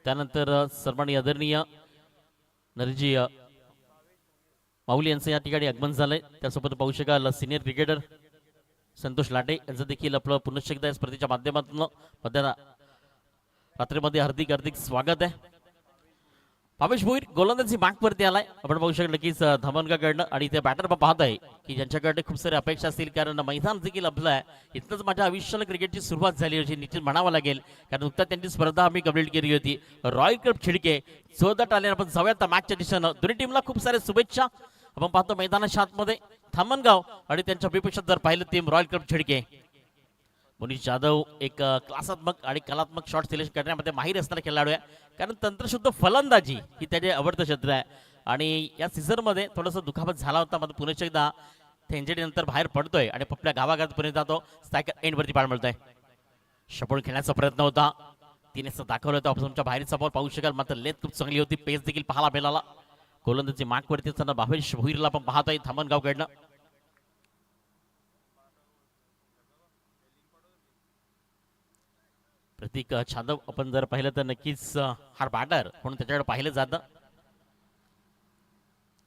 त्यानंतर सन्माननीय आदरणीय नरजी माऊली यांचं या ठिकाणी आगमन झालंय. त्यासोबत पाहू शकाल सिनियर क्रिकेटर संतोष लाटे यांचं देखील आपलं पुनश्च एकदा या स्पर्धेच्या माध्यमातून रात्रीमध्ये हार्दिक हार्दिक स्वागत आहे. भावेश भोईर गोलंदाजी मार्कवरती आलाय. आपण पाहू शकतो नक्कीच धामणगावकडनं आणि त्या बॅटर पण पाहत आहे की ज्यांच्याकडे खूप सारे अपेक्षा असतील, कारण मैदान देखील आपलं आहे. इथनंच माझ्या आयुष्याला क्रिकेटची सुरुवात झाली अशी निश्चित म्हणावं लागेल, कारण नुकताच त्यांची स्पर्धा आम्ही कंप्लीट केली होती. रॉयल क्लब खिडके जोरदार आले. आपण जाऊयात मॅचच्या दिशेनं. दोन्ही टीमला खूप साऱ्या शुभेच्छा. आपण पाहतो मैदानाच्या आतमध्ये धामणगाव आणि त्यांच्या विपक्षात जर पाहिलं टीम रॉयल क्लब खिडके. मनीष जाधव एक क्लासात्मक आणि कलात्मक शॉट सिलेक्शन करण्यामध्ये माहीर असणारा खेळाडू आहे, कारण तंत्रशुद्ध फलंदाजी ही त्याचे आवडतं क्षेत्र आहे. आणि या सीझनमध्ये थोडंसं दुखापत झाला होता, मात्र पुन्हा एकदा इंजरी नंतर बाहेर पडतोय आणि आपल्या गावागावापर्यंत जातो. स्ट्रायकर एंडवरती पाळ मिळतोय. शपळ खेळण्याचा प्रयत्न होता, तिने दाखवलं होतं. तुमच्या बाहेरचा बॉल पाहू शकाल, मात्र लेथ खूप चांगली होती. पेस देखील पाहायला मिळाला. गोलंदाजी मार्कवरती असताना भावेश भोईरला पण पाहतोय धामणगावकडनं. प्रतीक छादव आपण जर पाहिलं तर नक्कीच हा बॅटर म्हणून त्याच्याकडे पाहिलं जातं.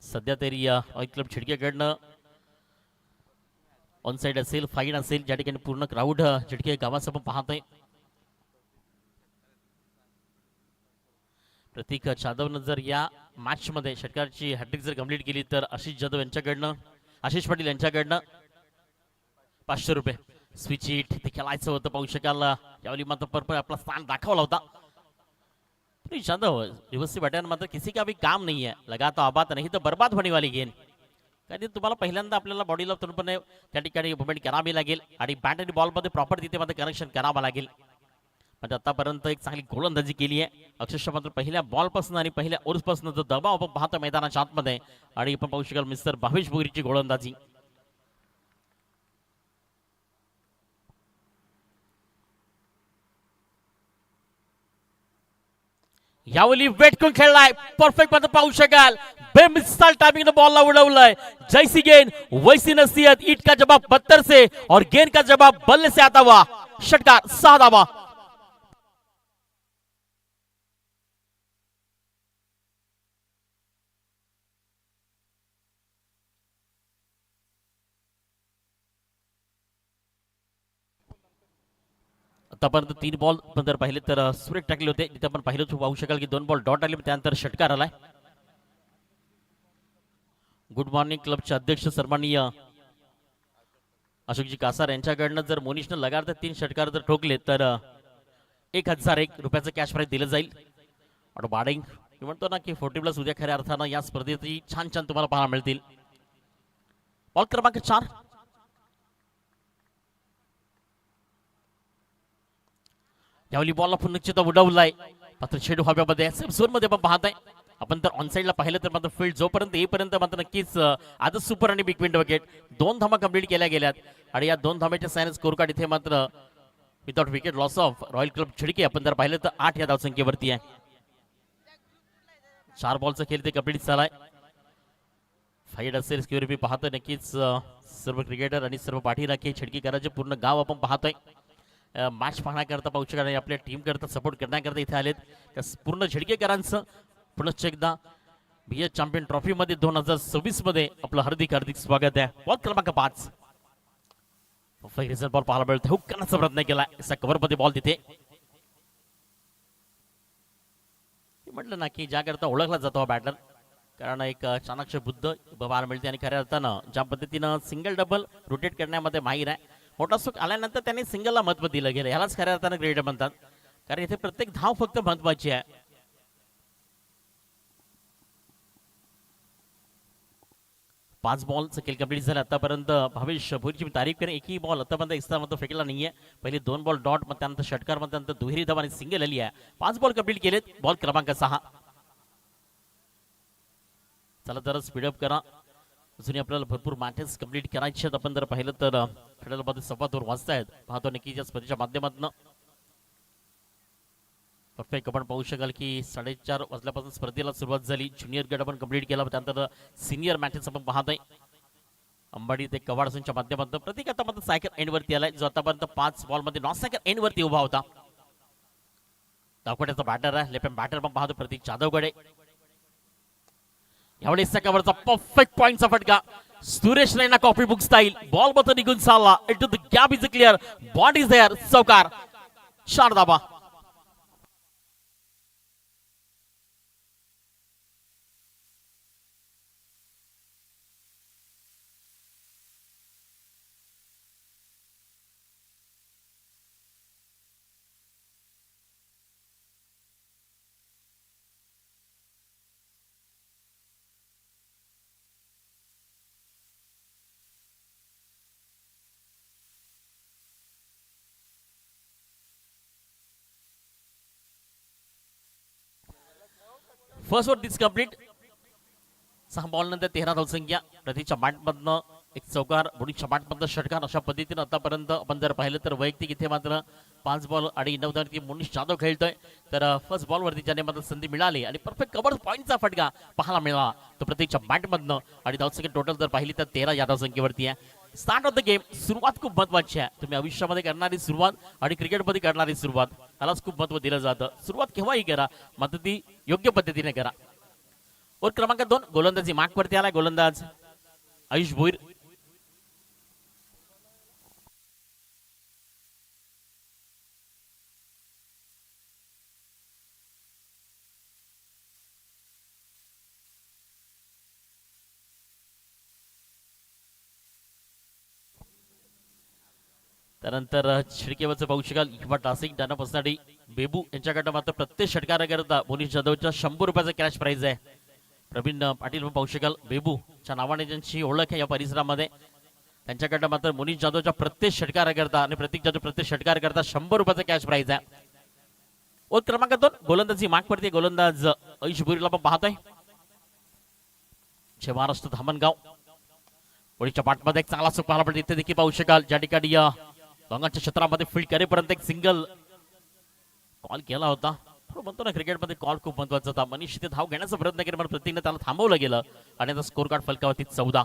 सध्या तरी रॉयल क्लब खिडकेकडनं ऑन साइड असेल, फाईन असेल, ज्या ठिकाणी पूर्ण क्राऊड खिडके गावाचं आपण पाहतोय. प्रतीक जाधवनं जर या मॅच मध्ये षटकाराची हॅट्रिक जर कंप्लीट केली तर आशिष जाधव यांच्याकडनं, आशिष पाटील यांच्याकडनं 500 रुपये स्विच हिट ते खेळायचं होतं. पाहू शकाल यावेळी मात्र पर्पल आपला स्थान दाखवला होता. जाधव रिवर्स बॅटर मात्र किसी का भी काम नहीं है, लगा तो आबाद नहीं तो बर्बाद होने वाली गेंद. कारण तुम्हाला पहिल्यांदा आपल्याला बॉडीला पूर्णपणे त्या ठिकाणी मुवमेंट करावी लागेल आणि बॅट आणि बॉल मध्ये प्रॉपर तिथे मात्र कनेक्शन करावं लागेल. म्हणजे आतापर्यंत एक चांगली गोलंदाजी केली आहे अक्षरशः. मात्र पहिल्या बॉल पासून आणि पहिल्या ओव्हर पासून जो दबाव आपण पाहतो मैदानाच्या आतमध्ये, आणि आपण पाहू शकाल मिस्टर भावेश भोईरची गोलंदाजी. यावेळी वेट करून खेळलाय परफेक्ट मध्ये पाहू शकाल. बेमिसाल टाइमिंग बॉल उड़ाउलाय. जैसी गेंद वैसी नसीहत. ईट का जवाब पत्थर से और गेंद का जवाब बल्ले से आता हुआ. षटकार 6 धावा. आतापर्यंत 3 बॉल पण जर पाहिले तर सुरेख टाकले होते. तिथे आपण पाहिलं पाहू शकाल की 2 बॉल डॉट आले, त्यानंतर षटकार आलाय. गुड मॉर्निंग क्लबचे अध्यक्ष सन्माननीय अशोकजी कासार यांच्याकडनं जर मोनिशनं लगातार 3 षटकार जर ठोकले तर 1001 रुपयाचं कॅश प्राइज दिलं जाईल. ऑटो बाडिंग म्हणतो ना की 40+ उद्या खऱ्या अर्थानं या स्पर्धेतही छान छान तुम्हाला पाहायला मिळतील. बॉल क्रमांक 4. यावेळी बॉलला पुन्हा उडवलाय, मात्र छेडू हव्यामध्ये झोन मध्ये पण पाहताय आपण. तर ऑन साइडला पाहिलं तर मात्र फील्ड जोपर्यंत येईपर्यंत मात्र नक्कीच आजच सुपर आणि बिग विंड विकेट 2 धावा कंप्लीट केल्या गेल्यात. आणि या 2 धाव्याच्या सायन्स स्कोर कार्ड इथे मात्र without wicket loss of royal club खिडके आपण जर पाहिलं तर 8 या धावसंख्येवरती आहे. 4 बॉलचा खेळ ते कंप्लीट झालाय. फाईट असेल स्क्युअर पाहतोय नक्कीच सर्व क्रिकेटर आणि सर्व पाठीराखे खिडकीकरांचे पूर्ण गाव आपण पाहतोय. मॅच पाहण्याकरता पाहू शकाल, आपल्या टीम करता सपोर्ट करण्याकरता इथे आलेत. त्या पूर्ण झिडकेकरांचं पुनश्च एकदा बीएच चॅम्पियन ट्रॉफी मध्ये 2026 मध्ये आपलं हार्दिक हार्दिक स्वागत आहे. बॉल क्रमांक 5. बॉल पाहायला मिळतो. हुक करण्याचा प्रयत्न केला, कव्हर मध्ये बॉल तिथे. म्हटलं ना की ज्याकरता ओळखला जातो हा बॅटर, कारण एक चाणक्य बुद्ध पाहायला मिळते आणि खऱ्या अर्थानं ज्या पद्धतीनं सिंगल डबल रोटेट करण्यामध्ये माहीर आहे. मोठा सुख आल्यानंतर त्यांनी सिंगलला महत्व दिलं गेलं. ह्यालाच खऱ्या अर्थानं क्रिकेट म्हणतात, कारण इथे प्रत्येक धाव फक्त महत्वाची आहे. 5 बॉलचं खेळ कंप्लीट झालं आतापर्यंत. भावेश भोईरची तारीफ करेन, एकही बॉल आतापर्यंत एक्स्ट्रा मध्ये फेकला नाहीये. पहिले 2 बॉल डॉट, मग त्यानंतर षटकार, मग त्यानंतर दुहेरी धाव आणि सिंगल आली आहे. 5 बॉल कंप्लीट केलेत. बॉल क्रमांक 6. चला जरा स्पीडअप करा, अजूनही आपल्याला भरपूर मॅचेस कंप्लीट करायचे आहेत. आपण जर पाहिलं तर खेळामध्ये 2:15 वाजतायत. पाहतो नक्कीच या स्पर्धेच्या माध्यमातून परफेक्ट आपण पाहू शकाल की 4:30 वाजल्यापासून स्पर्धेला सुरुवात झाली. ज्युनियर गट आपण कंप्लीट केला, त्यानंतर सिनियर मॅचेस आपण पाहतोय. अंबाडी ते कवाडसूनच्या माध्यमातून प्रत्येक आता मात्र सायकल एंड वरती आलाय, जो आतापर्यंत 5 बॉल मध्ये नॉन सायकल एंड वरती उभा होता. धावपट्याचा बॅटर आहे लेफ्ट बॅटर पण पाहतो प्रतीक जाधवकडे. यावेळेस कव्हरचा परफेक्ट पॉइंटचा फटका Suresh Raina copy book style ball बत निघून चालला into the gap is clear बॉट इज देअर चौकार चार धाबा. First over this complete. 6 ball नंतर 13 धावसंख्या. प्रतीकच्या बॅटमधनं एक चौकार बोनीच्या बॅटमधनं षटकार अशा पद्धतीने आतापर्यंत आपण जर पाहिलं तर वैयक्तिक इथे मात्र 5 बॉल आणि 9 धावांची मोनिश जाधव खेळतोय. तर फर्स्ट बॉलवरती ज्याने मात्र संधी मिळाली आणि परफेक्ट कव्हर पॉईंटचा फटका पाहायला मिळाला तो प्रतीकच्या बॅटमधनं. आणि धावसंख्या टोटल जर पाहिली तर 13 या धावसंख्येवरती आहे. स्टार्ट ऑफ द गेम सुरुवात खूप महत्वाची आहे. तुम्ही आयुष्यामध्ये करणारी सुरुवात आणि क्रिकेटमध्ये करणारी सुरुवात यालाच खूप महत्व दिलं जातं. सुरुवात केव्हाही करा मात्र ती योग्य पद्धतीने करा. और क्रमांक 2 गोलंदाजी मार्कवरती आलाय गोलंदाज आयुष भोईर. त्यानंतर शिडकेवरचं पाहू शकाल युवा टासिक डाना पसनाडी बेबू यांच्याकडनं मात्र प्रत्येक षटकाराकरता मोनिश जाधवच्या 100 रुपयाचा कॅश प्राइज आहे. प्रवीण पाटील पाहू शकाल बेबूच्या नावाने ज्यांची ओळख आहे या परिसरामध्ये त्यांच्याकडनं मात्र मोनिश जाधवच्या प्रत्येक षटकाराकरता आणि प्रतीक जाधव प्रत्येक षटकाराकरता 100 रुपयाचा कॅश प्राइज आहे. और क्रमांक 2 गोलंदाजी मार्कवरती गोलंदाज आयुष भोईरला पण पाहतोय. महाराष्ट्र धामणगाव ओळीच्या पाठमध्ये एक चांगला सुख पाहायला पडतो. इथे देखील पाहू शकाल ज्या ठिकाणी लोकांच्या क्षेत्रामध्ये फील्ड करेपर्यंत एक सिंगल कॉल केला होता. म्हणतो ना क्रिकेटमध्ये कॉल खूप महत्वाचा होता. मनीष इथे धाव घेण्याचा प्रयत्न केला पण प्रतीकने त्याला थांबवलं गेलं आणि आता स्कोर कार्ड फलकावरती 14.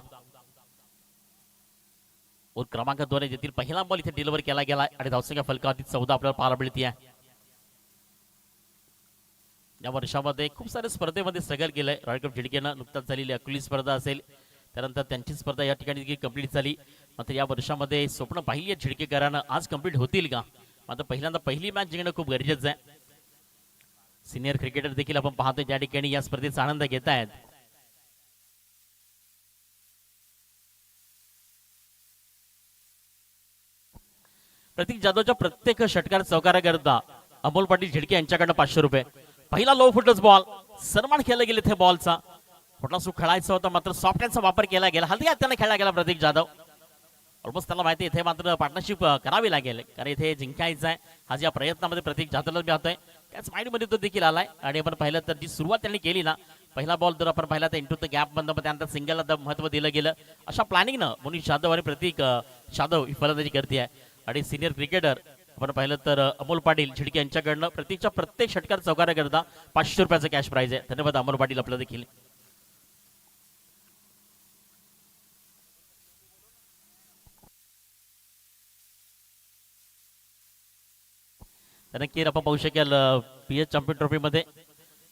और क्रमांक 2 येथील पहिला बॉल इथे डिलिव्हर केला गेला आणि धावसंख्या फलकावरती 14 आपल्याला पाहायला मिळते आहे. या वर्षामध्ये खूप सारे स्पर्धेमध्ये स्ट्रगल केलंय. रॉयल कप झिडकेनं नुकताच झालेली अकुली स्पर्धा असेल त्यानंतर त्यांची स्पर्धा या ठिकाणी कंप्लीट झाली. मात्र या वर्षामध्ये स्वप्न पाहिली आहे झिडकेकरांना आज कंप्लीट होतील का. मात्र पहिल्यांदा पहिली मॅच जिंकणं खूप गरजेचं आहे. सिनियर क्रिकेटर देखील आपण पाहतोय ज्या ठिकाणी या स्पर्धेचा आनंद घेत आहेत. प्रतीक जाधवच्या प्रत्येक षटकार चौकाराकरता अमोल पाटील झिडके यांच्याकडनं 500 रुपये. पहिला लो फुटच बॉल सन्मान केला गेला इथे बॉलचा. कुठला सुख खेळायचा होता मात्र सॉफ्ट हँडचा वापर केला गेला. हलक्या हाताने खेळला गेला प्रतीक जाधव. ऑलमोस्ट त्याला माहिती इथे मात्र पार्टनरशिप करावी लागेल कारण इथे जिंकायचं आहे. आज या प्रयत्नामध्ये प्रतीक जाधवला पाहतोय त्याच माइंडमध्ये तो देखील आलाय. आणि आपण पाहिलं तर जी सुरुवात त्यांनी केली ना पहिला बॉल जर आपण पाहिला तर इंटू द गॅप बंद त्यानंतर सिंगलला महत्व दिलं गेलं. अशा प्लॅनिंगनं मोनिश जाधव आणि प्रतीक जाधव ही फलंदाजी करते आहे. आणि सिनियर क्रिकेटर आपण पाहिलं तर अमोल पाटील झिडके यांच्याकडनं प्रतीकच्या प्रत्येक षटकार चौकाराकरता 500 रुपयाचा कॅश प्राइज आहे. धन्यवाद अमोल पाटील आपलं देखील. नक्की आपण पाहू शकाल पीएच चॅम्पियन ट्रॉफीमध्ये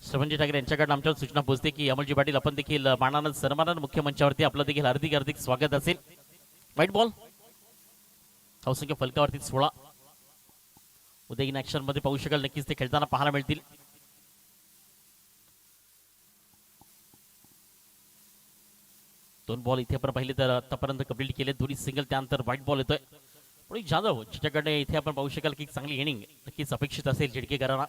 श्रवणजी ठाकरे यांच्याकडून आमच्या सूचना पोहोचते की अमोलजी पाटील आपण देखील मानानं सन्मानानं मुख्य मंचावरती आपलं देखील हार्दिक हार्दिक स्वागत असेल. व्हाईट बॉल धावसंख्या फलकावरती 16. उद्या इन ऍक्शन मध्ये पाहू शकाल नक्कीच ते खेळताना पाहायला मिळतील. दोन बॉल इथे आपण पाहिले तर आतापर्यंत कंप्लीट केले. दोन्ही सिंगल त्यानंतर व्हाईट बॉल येतोय. पण जाधव ज्याच्याकडे इथे आपण पाहू शकाल की चांगली इनिंग नक्कीच अपेक्षित असेल झिडकेकरांना.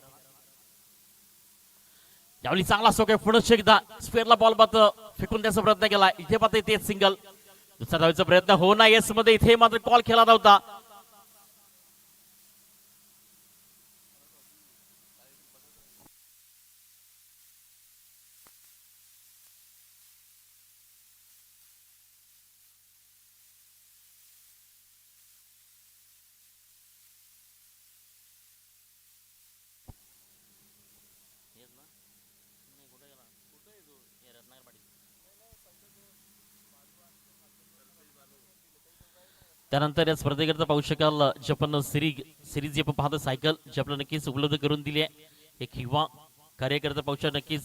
यावेळी चांगला सोके पुढे एकदा स्क्वेअरला बॉल मात्र फेकून द्यायचा प्रयत्न केला. इथे मात्र तेच सिंगल. दुसरा धावायचा प्रयत्न हो ना येस मध्ये इथे मात्र कॉल केला नव्हता. त्यानंतर या स्पर्धेकरता पाहू शकाल जे आपण सिरीज जे आपण पाहतो सायकल जे आपल्याला नक्कीच उपलब्ध करून दिली आहे. एक युवा कार्यकर्ता पक्ष नक्कीच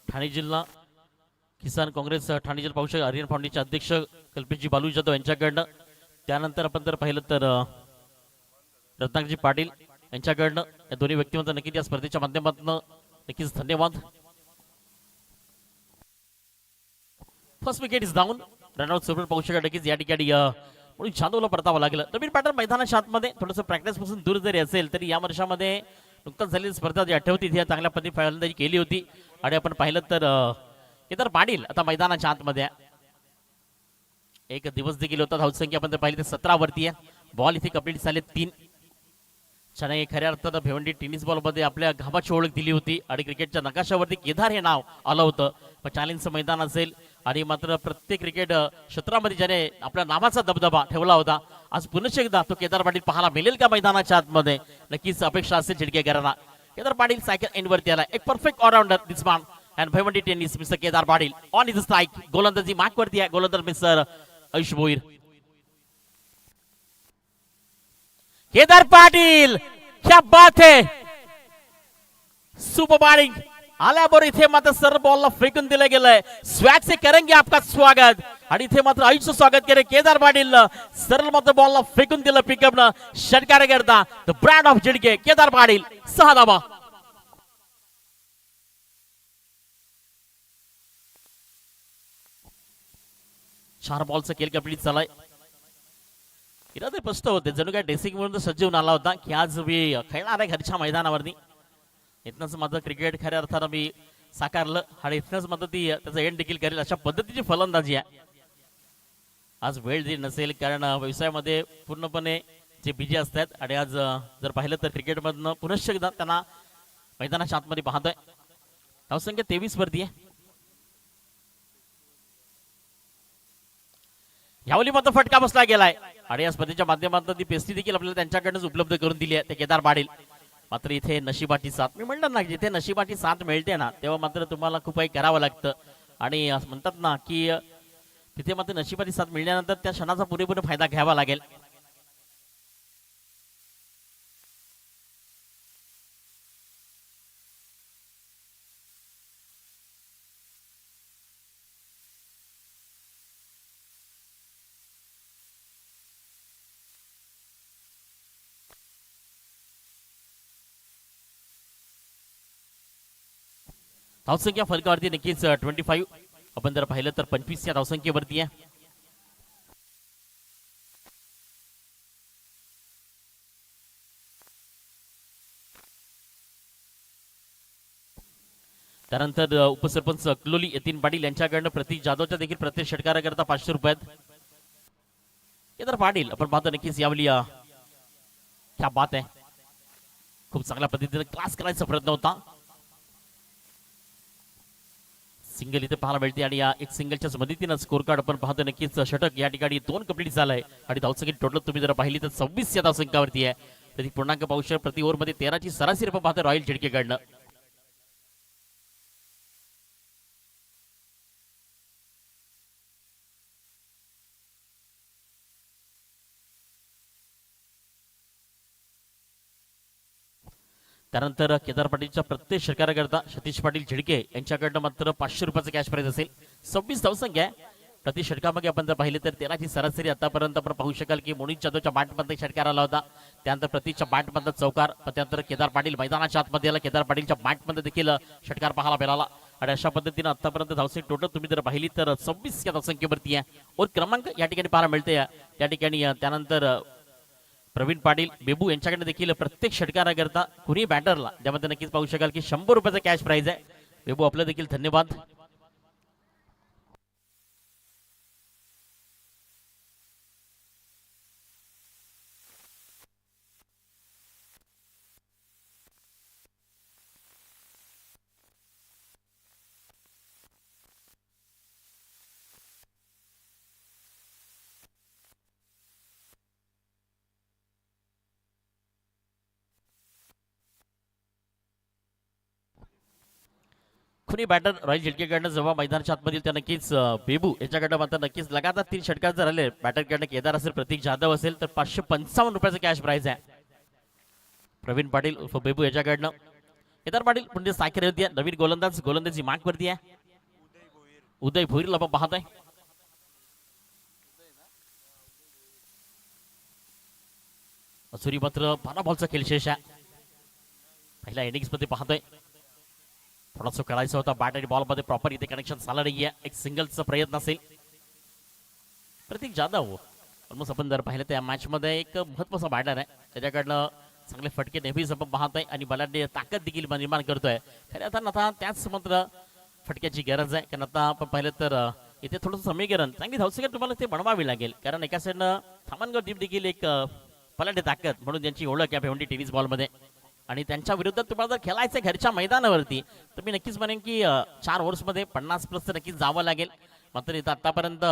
ठाणे जिल्हा किसान काँग्रेस ठाणे जिल्हा पक्ष आर्यन फाउंडेशनचे अध्यक्ष कल्पेशजी बालू जाधव यांच्याकडनं, त्यानंतर आपण जर पाहिलं तर रत्नागिरी पाटील यांच्याकडनं, या दोन्ही व्यक्तिमत्व नक्कीच या स्पर्धेच्या माध्यमातून नक्कीच धन्यवाद. First wicket is down. Run out सुरू पाहू शकता नक्कीच या ठिकाणी म्हणून चांदूला परतावं लागलं. नवीन पॅटर्न मैदानाच्या आतमध्ये थोडंसं प्रॅक्टिस पासून दूर जरी असेल तरी या वर्षामध्ये नुकताच झालेली स्पर्धा जी आठवती ती चांगल्या पद्धतीने फलंदाजी केली होती. आणि आपण पाहिलं तर केदार पाटील आता मैदानाच्या आतमध्ये एक दिवस देखील होता. धावसंख्या आपण पाहिली तर 17 वरती आहे. बॉल इथे कंप्लीट झाले 3. चेन्नई खऱ्या अर्थात भिवंडी टेनिस बॉल मध्ये आपल्या घामाची ओळख दिली होती आणि क्रिकेटच्या नकाशावरती केदार हे नाव आलं होतं. पण चॅलेंजचं मैदान असेल आणि मात्र प्रत्येक क्रिकेट क्षेत्रामध्ये ज्याने आपल्या नावाचा दबदबा ठेवला होता, आज पुन्हा एकदा तो केदार पाटील पाहायला मिळेल का मैदानाच्या आतमध्ये, नक्कीच अपेक्षा असेल चिडकेकरांना. केदार पाटील सायकल एंड वरती आला. एक perfect all rounder this man and Bhiwandi tennis mister Kedar Patil on is strike. गोलंदाजी मार्क वरती आहे. गोलंदाज मिस्टर आयुष भोईर. केदार पाटील क्या बात है, सुपर बॉलिंग आल्याबरोबर इथे मात्र सर बॉलला फेकून दिलं गेलंय. स्वॅग से करेंगे आपका स्वागत. आणि इथे मात्र आयुष्य स्वागत केले केदार पाटील. सरळ मात्र बॉलला फेकून दिलं पिकअपनं. षटकार करता the brand of Jidke Kedar Patil 6 धावा. चार बॉलचा खेळ कंप्लीट झालाय. इरादे स्पष्ट होते, जणू काय ड्रेसिंग म्हणून सज्ज होऊन आला होता की आज मी खेळणार आहे घरच्या मैदानावरती. इथनच माझं क्रिकेट खऱ्या अर्थानं मी साकारलं आणि इथनच मात्र ती त्याचा एंड देखील करेल अशा पद्धतीची फलंदाजी आहे. आज वेळ दिली नसेल कारण व्यवसायामध्ये पूर्णपणे जे बिजी असतात आणि आज जर पाहिलं तर क्रिकेटमधनं पुनश्च एकदा त्यांना मैदानाच्या आतमध्ये पाहतोय. धावसंख्या 23 वरती आहे. यावली मात्र फटका बसला गेलाय आणि या स्पर्धेच्या माध्यमातून ती पेस्ट्री देखील आपल्याला त्यांच्याकडूनच उपलब्ध करून दिली आहे ते केदार पाटील. मात्र इथे नशिबाची साथ, मी म्हणलं ना जिथे नशिबाची साथ मिळते ना तेव्हा मात्र तुम्हाला खूप काही करावं लागतं. आणि म्हणतात ना की तिथे मात्र नशिबाची साथ मिळाल्यानंतर त्या क्षणाचा पुरेपूर फायदा घ्यावा लागेल. धावसंख्या फलकावरती नक्कीच 25. आपण जर पाहिलं तर 25 या धावसंख्येवरती आहे. त्यानंतर उपसरपंच अकलोली यतीन पाटील यांच्याकडनं प्रतीक जाधवच्या देखील प्रत्येक षटकाराकरता 500 रुपयात. केदार पाटील आपण पाहतो नक्कीच यावली क्या बात आहे, खूप चांगल्या पद्धतीने क्लास करायचा प्रयत्न होता. सिंगल इथे पाहायला मिळते आणि या एक सिंगलच्याच मदतीनं स्कोर कार्ड आपण पाहतो नक्कीच. षटक या ठिकाणी 2 कंप्लीट झालाय आणि धावसंख्या टोटल तुम्ही जर पाहिली तर 26 या धावसंख्यावरती आहे. प्रति पूर्णांक पाहू शकता प्रति ओव्हर मध्ये 13 ची सरासरी आपण पाहतो रॉयल झिडकेकडनं. त्यानंतर केदार पाटीलच्या प्रत्येक षटकाराकरता सतीश पाटील झिडके यांच्याकडनं मात्र 500 रुपयाचं कॅश प्राइज असेल. 26 धावसंख्या प्रति षटकामध्ये आपण जर पाहिले तर 13 ची सरासरी आतापर्यंत आपण पाहू शकाल की मोनिश जाधवच्या बॅटमध्ये षटकार आला होता. त्यानंतर प्रतीकच्या बॅटमध्ये चौकार, त्यानंतर केदार पाटील मैदानाच्या आतमध्ये आला. केदार पाटीलच्या बॅटमध्ये देखील षटकार पाहायला मिळाला आणि अशा पद्धतीने आतापर्यंत धावसंख्या टोटल तुम्ही जर पाहिली तर 26 या धावसंख्येवरती आहे. और क्रमांक या ठिकाणी पाहायला मिळते त्या ठिकाणी. त्यानंतर प्रवीण पाटील बेबू यांच्याकडे देखील प्रत्येक षटकाराकरता कुणी बॅटरला त्यामध्ये नक्कीच पाहू शकाल की 100 रुपयाचा कॅश प्राइज आहे. बेबू आपलं देखील धन्यवाद. खुनी बॅटर रॉयल झिडकेकडनं जेव्हा मैदानाच्या आतमधील त्या नक्कीच बेबू याच्याकडनं मात्र नक्कीच लगातार 3 षटकार जर आले बॅटरकडनं केदार असेल प्रतीक जाधव असेल तर 555 रुपयाचं कॅश प्राइज आहे. प्रवीण पाटील बेबू याच्याकडनं केदार पाटील म्हणजे साखर होती नवीन गोलंदाज गोलंदाजी माग वरती आहे उदय भोईरला आपण पाहतोय असुरी मात्र 12 बॉलचा खेळ शेष आहे पहिल्या इनिंग्स मध्ये पाहतोय थोडासा खेळायचा होता बॅट आणि बॉल मध्ये प्रॉपर इथे कनेक्शन झालं नाहीये एक सिंगलचा प्रयत्न असेल प्रतीक जाधव ऑलमोस्ट आपण जर पाहिलं त्या मॅच मध्ये एक महत्वाचा बॅटर आहे त्याच्याकडनं चांगले फटके नेहमीच आपण पाहतोय आणि बलाढ्य ताकद देखील निर्माण करतोय खरं आता त्याच मात्र फटक्याची गरज आहे कारण आता आपण पाहिलं तर इथे थोडंसं समीकरण चांगली धावसंख्या तुम्हाला ते बनवावी लागेल कारण एका साईडनं थामनगाव टीम देखील एक बलाढ्य ताकद म्हणून त्यांची ओळख आहे भिवंडी टेनिस बॉलमध्ये आणि त्यांच्या विरुद्ध तुम्हाला जर खेळायचं घरच्या मैदानावरती तर मी नक्कीच म्हणेन की 4 ओव्हर्समध्ये 50+ तर नक्कीच जावं लागेल मात्र इथं आतापर्यंत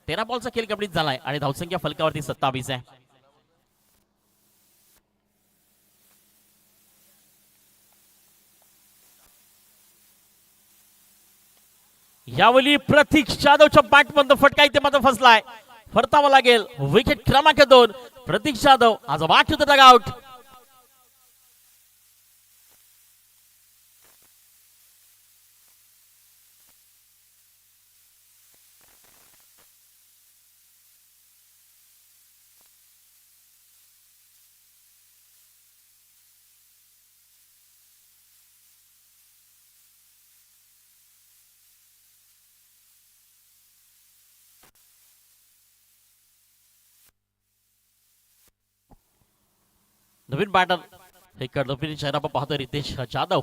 13 बॉलचा खेळ कंप्लीट झालाय आणि धावसंख्या फलकावरती 27 आहे यावेळी प्रतीक जाधवच्या बॅटमध्ये फटका इथे मात्र फसलाय परतावा लागेल विकेट क्रमांक 2 प्रतीक जाधव आज बॅट टू द डगआउट नवीन बॅटर हे कडपिनी चेहरा आपण पाहतो रितेश जाधव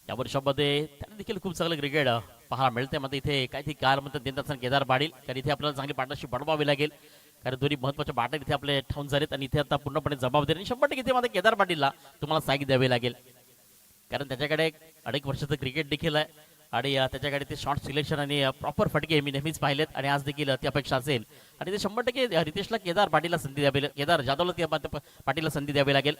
या वर्षामध्ये त्यांना देखील खूप चांगलं क्रिकेट पाहायला मिळते मग इथे काहीतरी कार म्हणतात देतात केदार पाटील कारण इथे आपल्याला चांगली पार्टनरशिप बनवावी लागेल कारण दोन्ही महत्वाचे बॅटर इथे आपले ठाऊन झालेत आणि इथे आता पूर्णपणे जबाबदारी आणि 100% इथे माझ्या केदार पाटीलला तुम्हाला साथ द्यावी लागेल कारण त्याच्याकडे अनेक वर्षाचं क्रिकेट देखील आहे आणि त्याच्याकडे ते शॉर्ट सिलेक्शन आणि प्रॉपर फटके मी नेहमीच पाहिलेत आणि आज देखील ती अपेक्षा असेल आणि ते 100% रितेशला केदार पाटीलला संधी द्यावी केदार जाधवला ती पाटीलला संधी द्यावी लागेल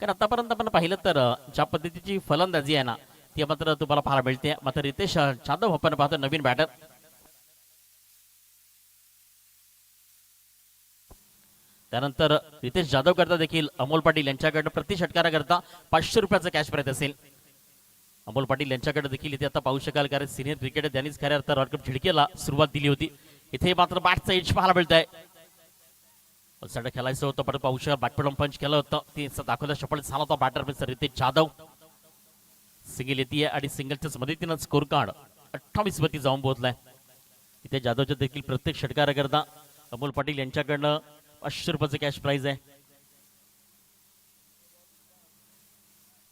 कारण आतापर्यंत आपण पाहिलं तर ज्या पद्धतीची फलंदाजी आहे ना ती मात्र तुम्हाला पाहायला मिळते मात्र रितेश जाधव आपण पाहतो नवीन बॅटर त्यानंतर रितेश जाधव करता देखील अमोल पाटील यांच्याकडे प्रति षटकारा करता 500 रुपयाचं कॅश प्राइज असेल अमोल पाटील यांच्याकडे देखील इथे आता पाहू शकाल कारण सिनियर क्रिकेटर त्यांनीच खऱ्या अर्थात वर्ल्ड कप झिडकेला सुरुवात दिली होती इथे मात्र बॅटचा एज पाहायला मिळत आहे खेळायचं होतं पण पाहू शकाल बॅटपडम पंच केलं होतं ते दाखवलं सफल झाला होता batter mister Ritesh Jadhav single येते आणि सिंगलच्याच मदतीनं स्कोर कार्ड 28 वरती जाऊन पोहोचलाय इथे जाधवच्या देखील प्रत्येक षटकारा करता अमोल पाटील यांच्याकडनं 500 रुपयाचं कॅश प्राइज आहे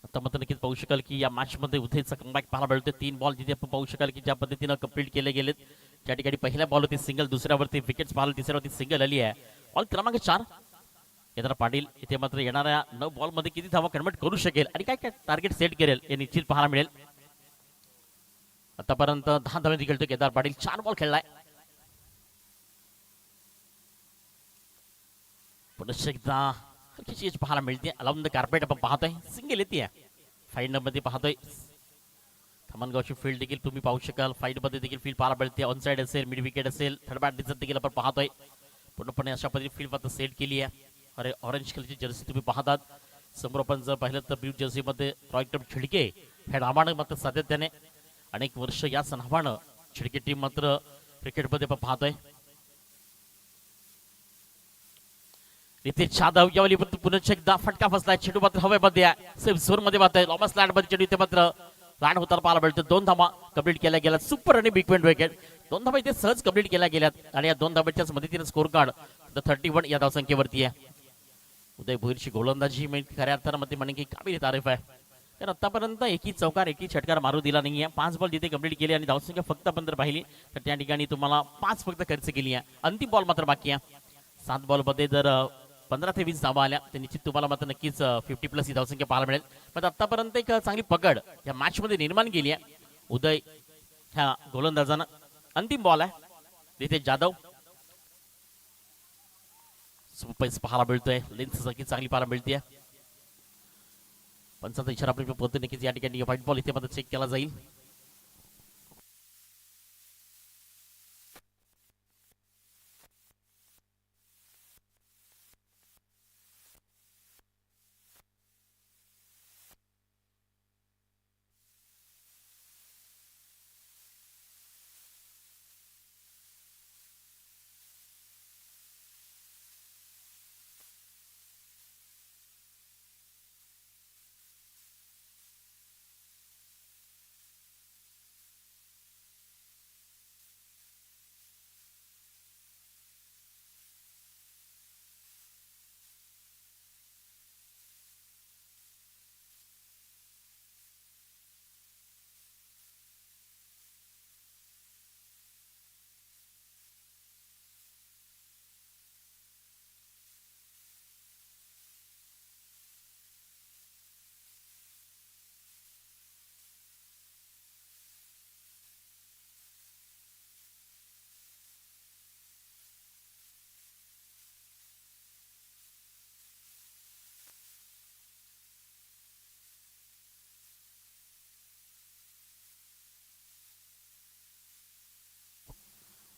आता मात्र नक्कीच पाहू शकाल की या मॅच मध्ये उथेचा कमबॅक पाहायला मिळतो 3 बॉल जिथे आपण पाहू शकाल की ज्या पद्धतीनं कंप्लीट केले गेलेत त्या ठिकाणी पहिल्या बॉलवरती सिंगल दुसऱ्यावरती विकेट्स पाहायला तिसऱ्यावरती सिंगल आली आहे बॉल क्रमांक 4 केदार पाटील इथे मात्र येणाऱ्या 9 बॉल मध्ये किती धावा कन्वर्ट करू शकेल आणि काय काय टार्गेट सेट करेल हे निश्चित पाहायला मिळेल आतापर्यंत 10 धावे खेळतो केदार पाटील 4 बॉल खेळलाय पुन्हा एकदा हलकी चीज पाहायला मिळते अलाउन द कार्पेट आपण पाहतोय सिंगल येते फाईनल मध्ये पाहतोय थामनगावची फील्ड देखील तुम्ही पाहू शकाल फाईट मध्ये देखील फील्ड पाहायला मिळते ऑन साइड असेल मिड विकेट असेल थर्ड बॅट दिसत देखील आपण पाहतोय पूर्णपणे अशा पद्धतीने फील्ड आता सेट केली आहे अरे ऑरेंज कलरची जर्सी तुम्ही पाहतात समोर आपण जर पाहिलं तर ब्ल्यू जर्सी मध्ये रॉयटम छिडके हे नावानं मात्र सातत्याने अनेक वर्ष याच नावानं छिडके टीम मात्र क्रिकेटमध्ये आपण पाहतोय रितेश जाधव यावेळी पण पुन्हा एकदा फटका फसलाय चेंडू मात्र हवेमध्ये सेफ झोन मध्ये पाहतोय लॉमस लँड मध्ये चेंडू इथे मात्र लँड होताना पाहायला मिळतो 2 धावा कंप्लीट केल्या गेल्या सुपर आणि बिग पॉइंट विकेट 2 धावा इथे सहज कंप्लीट केल्या गेल्यात आणि या 2 धाब्याच्याच मदतीने स्कोर कार्ड 31 या धावसंख्येवरती आहे उदय भोईरची गोलंदाजी खऱ्या अर्थामध्ये म्हणेन की काबिल तारीफ आहे तर आतापर्यंत एकही चौकार एकही षटकार मारू दिला नाहीये 5 बॉल जिथे कंप्लीट केले आणि धावसंख्या फक्त आपण जर पाहिली तर त्या ठिकाणी तुम्हाला 5 फक्त खर्च केली आहे अंतिम बॉल मात्र बाकी आहे 7 बॉल मध्ये जर 15 ते 20 धावा आल्या तर निश्चित तुम्हाला मात्र नक्कीच 50+ ही धावसंख्या पाहायला मिळेल पण आतापर्यंत एक चांगली पकड या मॅच मध्ये निर्माण केली आहे उदय ह्या गोलंदाजानं अंतिम बॉल आहे रितेश जाधव पैस पाहायला मिळतोय लेन्स चांगली पाहायला मिळते पंचाचा इशारा आपल्या पद्धतीने नक्कीच या ठिकाणी व्हाईट बॉल इथे मात्र चेक केला जाईल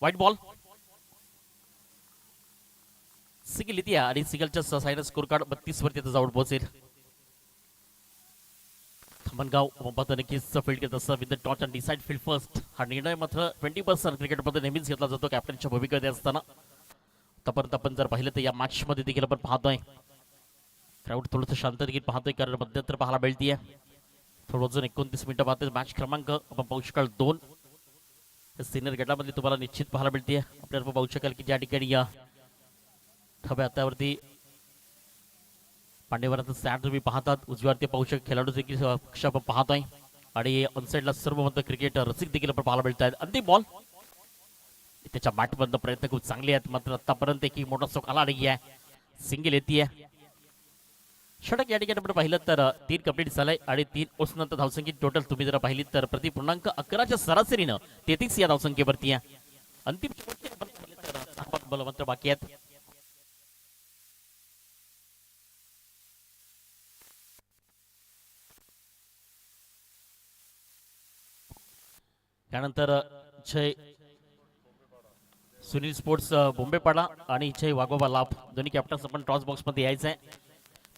व्हाईट बॉल सिंगल येते आणि सिंगलच्या साईडला स्कोर कार्ड 32 वरती आता जाऊन पोहोचेल. खमनगाव मोहम्मद नक्कीच फील्ड घेत असतं with the टॉच and decide field first. हा निर्णय मात्र 20% क्रिकेटमध्ये नेहमीच घेतला जातो कॅप्टनच्या भूमिकेमध्ये असताना. आतापर्यंत आपण जर पाहिलं तर या मॅच मध्ये देखील आपण पाहतोय क्राऊड थोडंसं शांत देखील पाहतोय कारण मध्यंतर पाहायला मिळतीये. थोडं अजून 29 मिनिटं पाहतोय. मॅच क्रमांक आपण पाहू शकाल 2 सिनियर गटामध्ये तुम्हाला निश्चित पाहायला मिळते. आपल्याला पाहू शकाल की ज्या ठिकाणी या खब्या हातावरती पांडेवरांचं स्टँड तुम्ही पाहतात. उजव्यावरती पाहू शकता खेळाडू देखील आपण पाहतोय आणि ऑनसाइडला सर्व मत क्रिकेट रसिक देखील आपण पाहायला मिळत आहेत. अंतिम बॉल त्याच्या बॅटमधनं प्रयत्न खूप चांगले आहेत मात्र आतापर्यंत एक मोठा चौक आला नाही आहे. सिंगल येते षटक या ठिकाणी आपण पाहिलं तर 3 कंप्लीट झालंय आणि 3 ओव्हर्स नंतर धावसंख्या टोटल तुम्ही जर पाहिली तर प्रति पूर्णांक 11च्या सरासरीनं 33 या धावसंख्येवरती आहे. अंतिम बलवंत बाकी आहेत. त्यानंतर जय सुनील स्पोर्ट्स बोंबेपाडा आणि जय वाघोबा लाभ दोन्ही कॅप्टन्स आपण टॉस बॉक्स मध्ये यायचं आहे.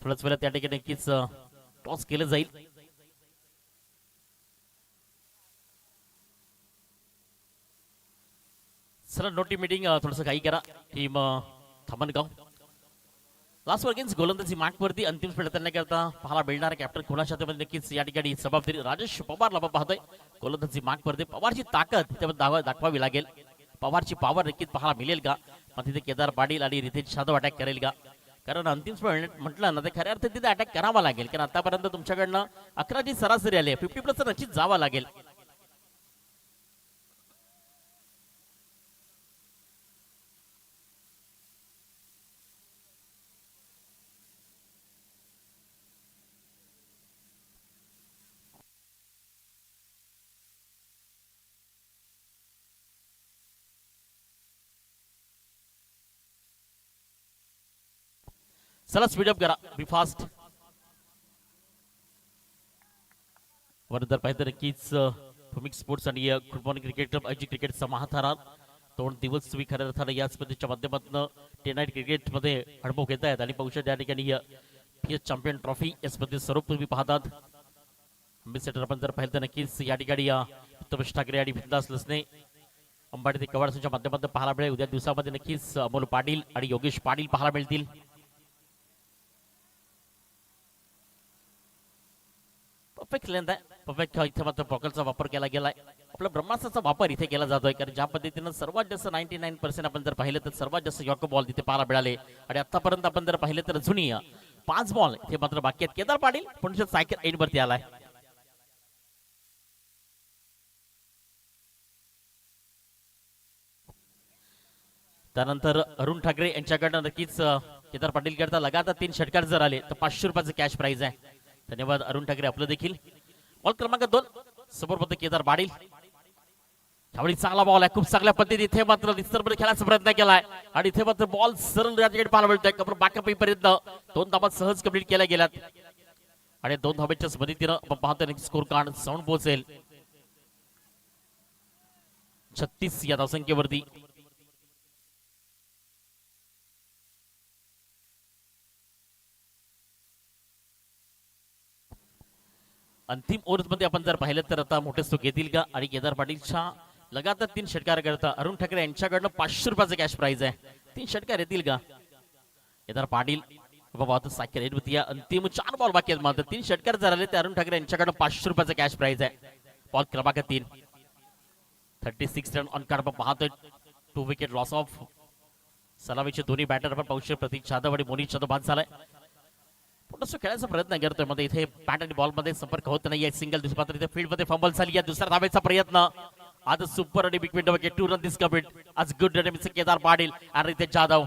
थोड्याच वेळात त्या ठिकाणी नक्कीच टॉस केलं जाईल. सर नोटी मीटिंग थोडंसं काही करा टीम थामनगाव लास्ट वर्गेन्स गोलंदाजी मार्कवरती अंतिम स्पर्धा करता पाहायला मिळणार कॅप्टन कोणाच्या हातामध्ये नक्कीच या ठिकाणी जबाबदारी राजेश पवारला आपण पाहतोय. गोलंदाजी मार्कवरती पवारची ताकद त्यामध्ये दाखवावी लागेल. पवारची पॉवर नक्कीच पाहायला मिळेल का मग तिथे केदार पाटील आणि रितेश जाधव अटॅक करेल का कारण अंतिम म्हटलं ना ते खऱ्या अर्थात तिथे अटॅक करावा लागेल कारण आतापर्यंत तुमच्याकडनं 11ची सरासरी आली 50+ नक्कीच जावं लागेल. चला स्पीड अप करा बी फास्ट. वर जर पाहिजे नक्कीच भूमिक स्पोर्ट्स आणि good morning cricket club IG क्रिकेटचा महाथारा 2 दिवस तुम्ही खऱ्या अर्थानं या स्पर्धेच्या माध्यमातून डे नाईट क्रिकेटमध्ये अनुभव घेत आहेत आणि पाहू या ठिकाणी पीएस चॅम्पियन ट्रॉफी या स्पर्धेत स्वरूप तुम्ही पाहतात. सेटर आपण जर पाहिलं तर नक्कीच या ठिकाणी उत्तमेश ठाकरे आणि बिंदास लसने अंबाडी ते कवाडच्या माध्यमातून पाहायला मिळेल. उद्या दिवसामध्ये नक्कीच अमोल पाटील आणि योगेश पाटील पाहायला मिळतील. परफेक्ट लेंथ आहे. परफेक्ट इथे मात्र पॉकलचा वापर केला गेलाय. आपला ब्रह्मास्त्राचा वापर इथे केला जातोय कारण ज्या पद्धतीनं सर्वात जास्त 99% आपण जर पाहिलं तर सर्वात जास्त यॉर्कर बॉल तिथे पाहायला मिळाले आणि आतापर्यंत आपण जर पाहिलं तर जुनी 5 बॉल इथे मात्र बाकी आहेत. केदार पाटील पुन्हा सायकल एंड वरती आलाय. त्यानंतर अरुण ठाकरे यांच्याकडनं नक्कीच केदार पाटील करता लगातार 3 षटकार जर आले तर 500 रुपयाचं कॅश प्राइज आहे. धन्यवाद अरुण ठाकरे आपलं देखील. बॉल क्रमांक 2 समोर पद्धत केदार पाटील त्यावेळी चांगला बॉल आहे खूप चांगल्या पद्धतीने इथे मात्र निस्तरपणे खेळायचा प्रयत्न केलाय आणि इथे मात्र बॉल सरळ या ठिकाणी पाहायला मिळतोय. कबर बॅकअप पर्यंत 2 धावा सहज कंप्लीट केल्या गेल्यात आणि 2 धाब्याच्या मदतीनं आपण पाहतोय स्कोर कार्ड जाऊन पोहोचेल 36 या धावसंख्येवरती. अंतिम ओव्हर मध्ये आपण जर पाहिलं तर आता मोठे स्ट्रोक येतील का आणि केदार पाटीलच्या लगातार 3 षटकार करता अरुण ठाकरे यांच्याकडनं 500 रुपयाचं कॅश प्राइज आहे. 3 षटकार येतील का केदार पाटील बाबा आता सायकल एडवती अंतिम 4 बॉल बाकी आहेत मात्र 3 षटकार जर आले तर अरुण ठाकरे यांच्याकडनं 500 रुपयाचं कॅश प्राइज आहे. बॉल क्रमांक 3 36 रन ऑन कार्ड पाहतोय. 2 विकेट लॉस ऑफ सलामीचे दोन्ही बॅटर आपण पाहू शकतो. प्रतीक जाधव आणि मोनिश जाधव बाद झालाय. पुन्हा खेळायचा प्रयत्न करतोय मध्ये इथे बॅट आणि बॉल मध्ये संपर्क होत नाही. सिंगल दुसरी मात्र इथे फील्ड मध्ये फंबल झाली. दुसरा धावायचा प्रयत्न आज सुपर आणि बिग विंडो 2 रन दिस कंप्लीट. आज गुड रन केदार पाटील आणि रितेश जाधव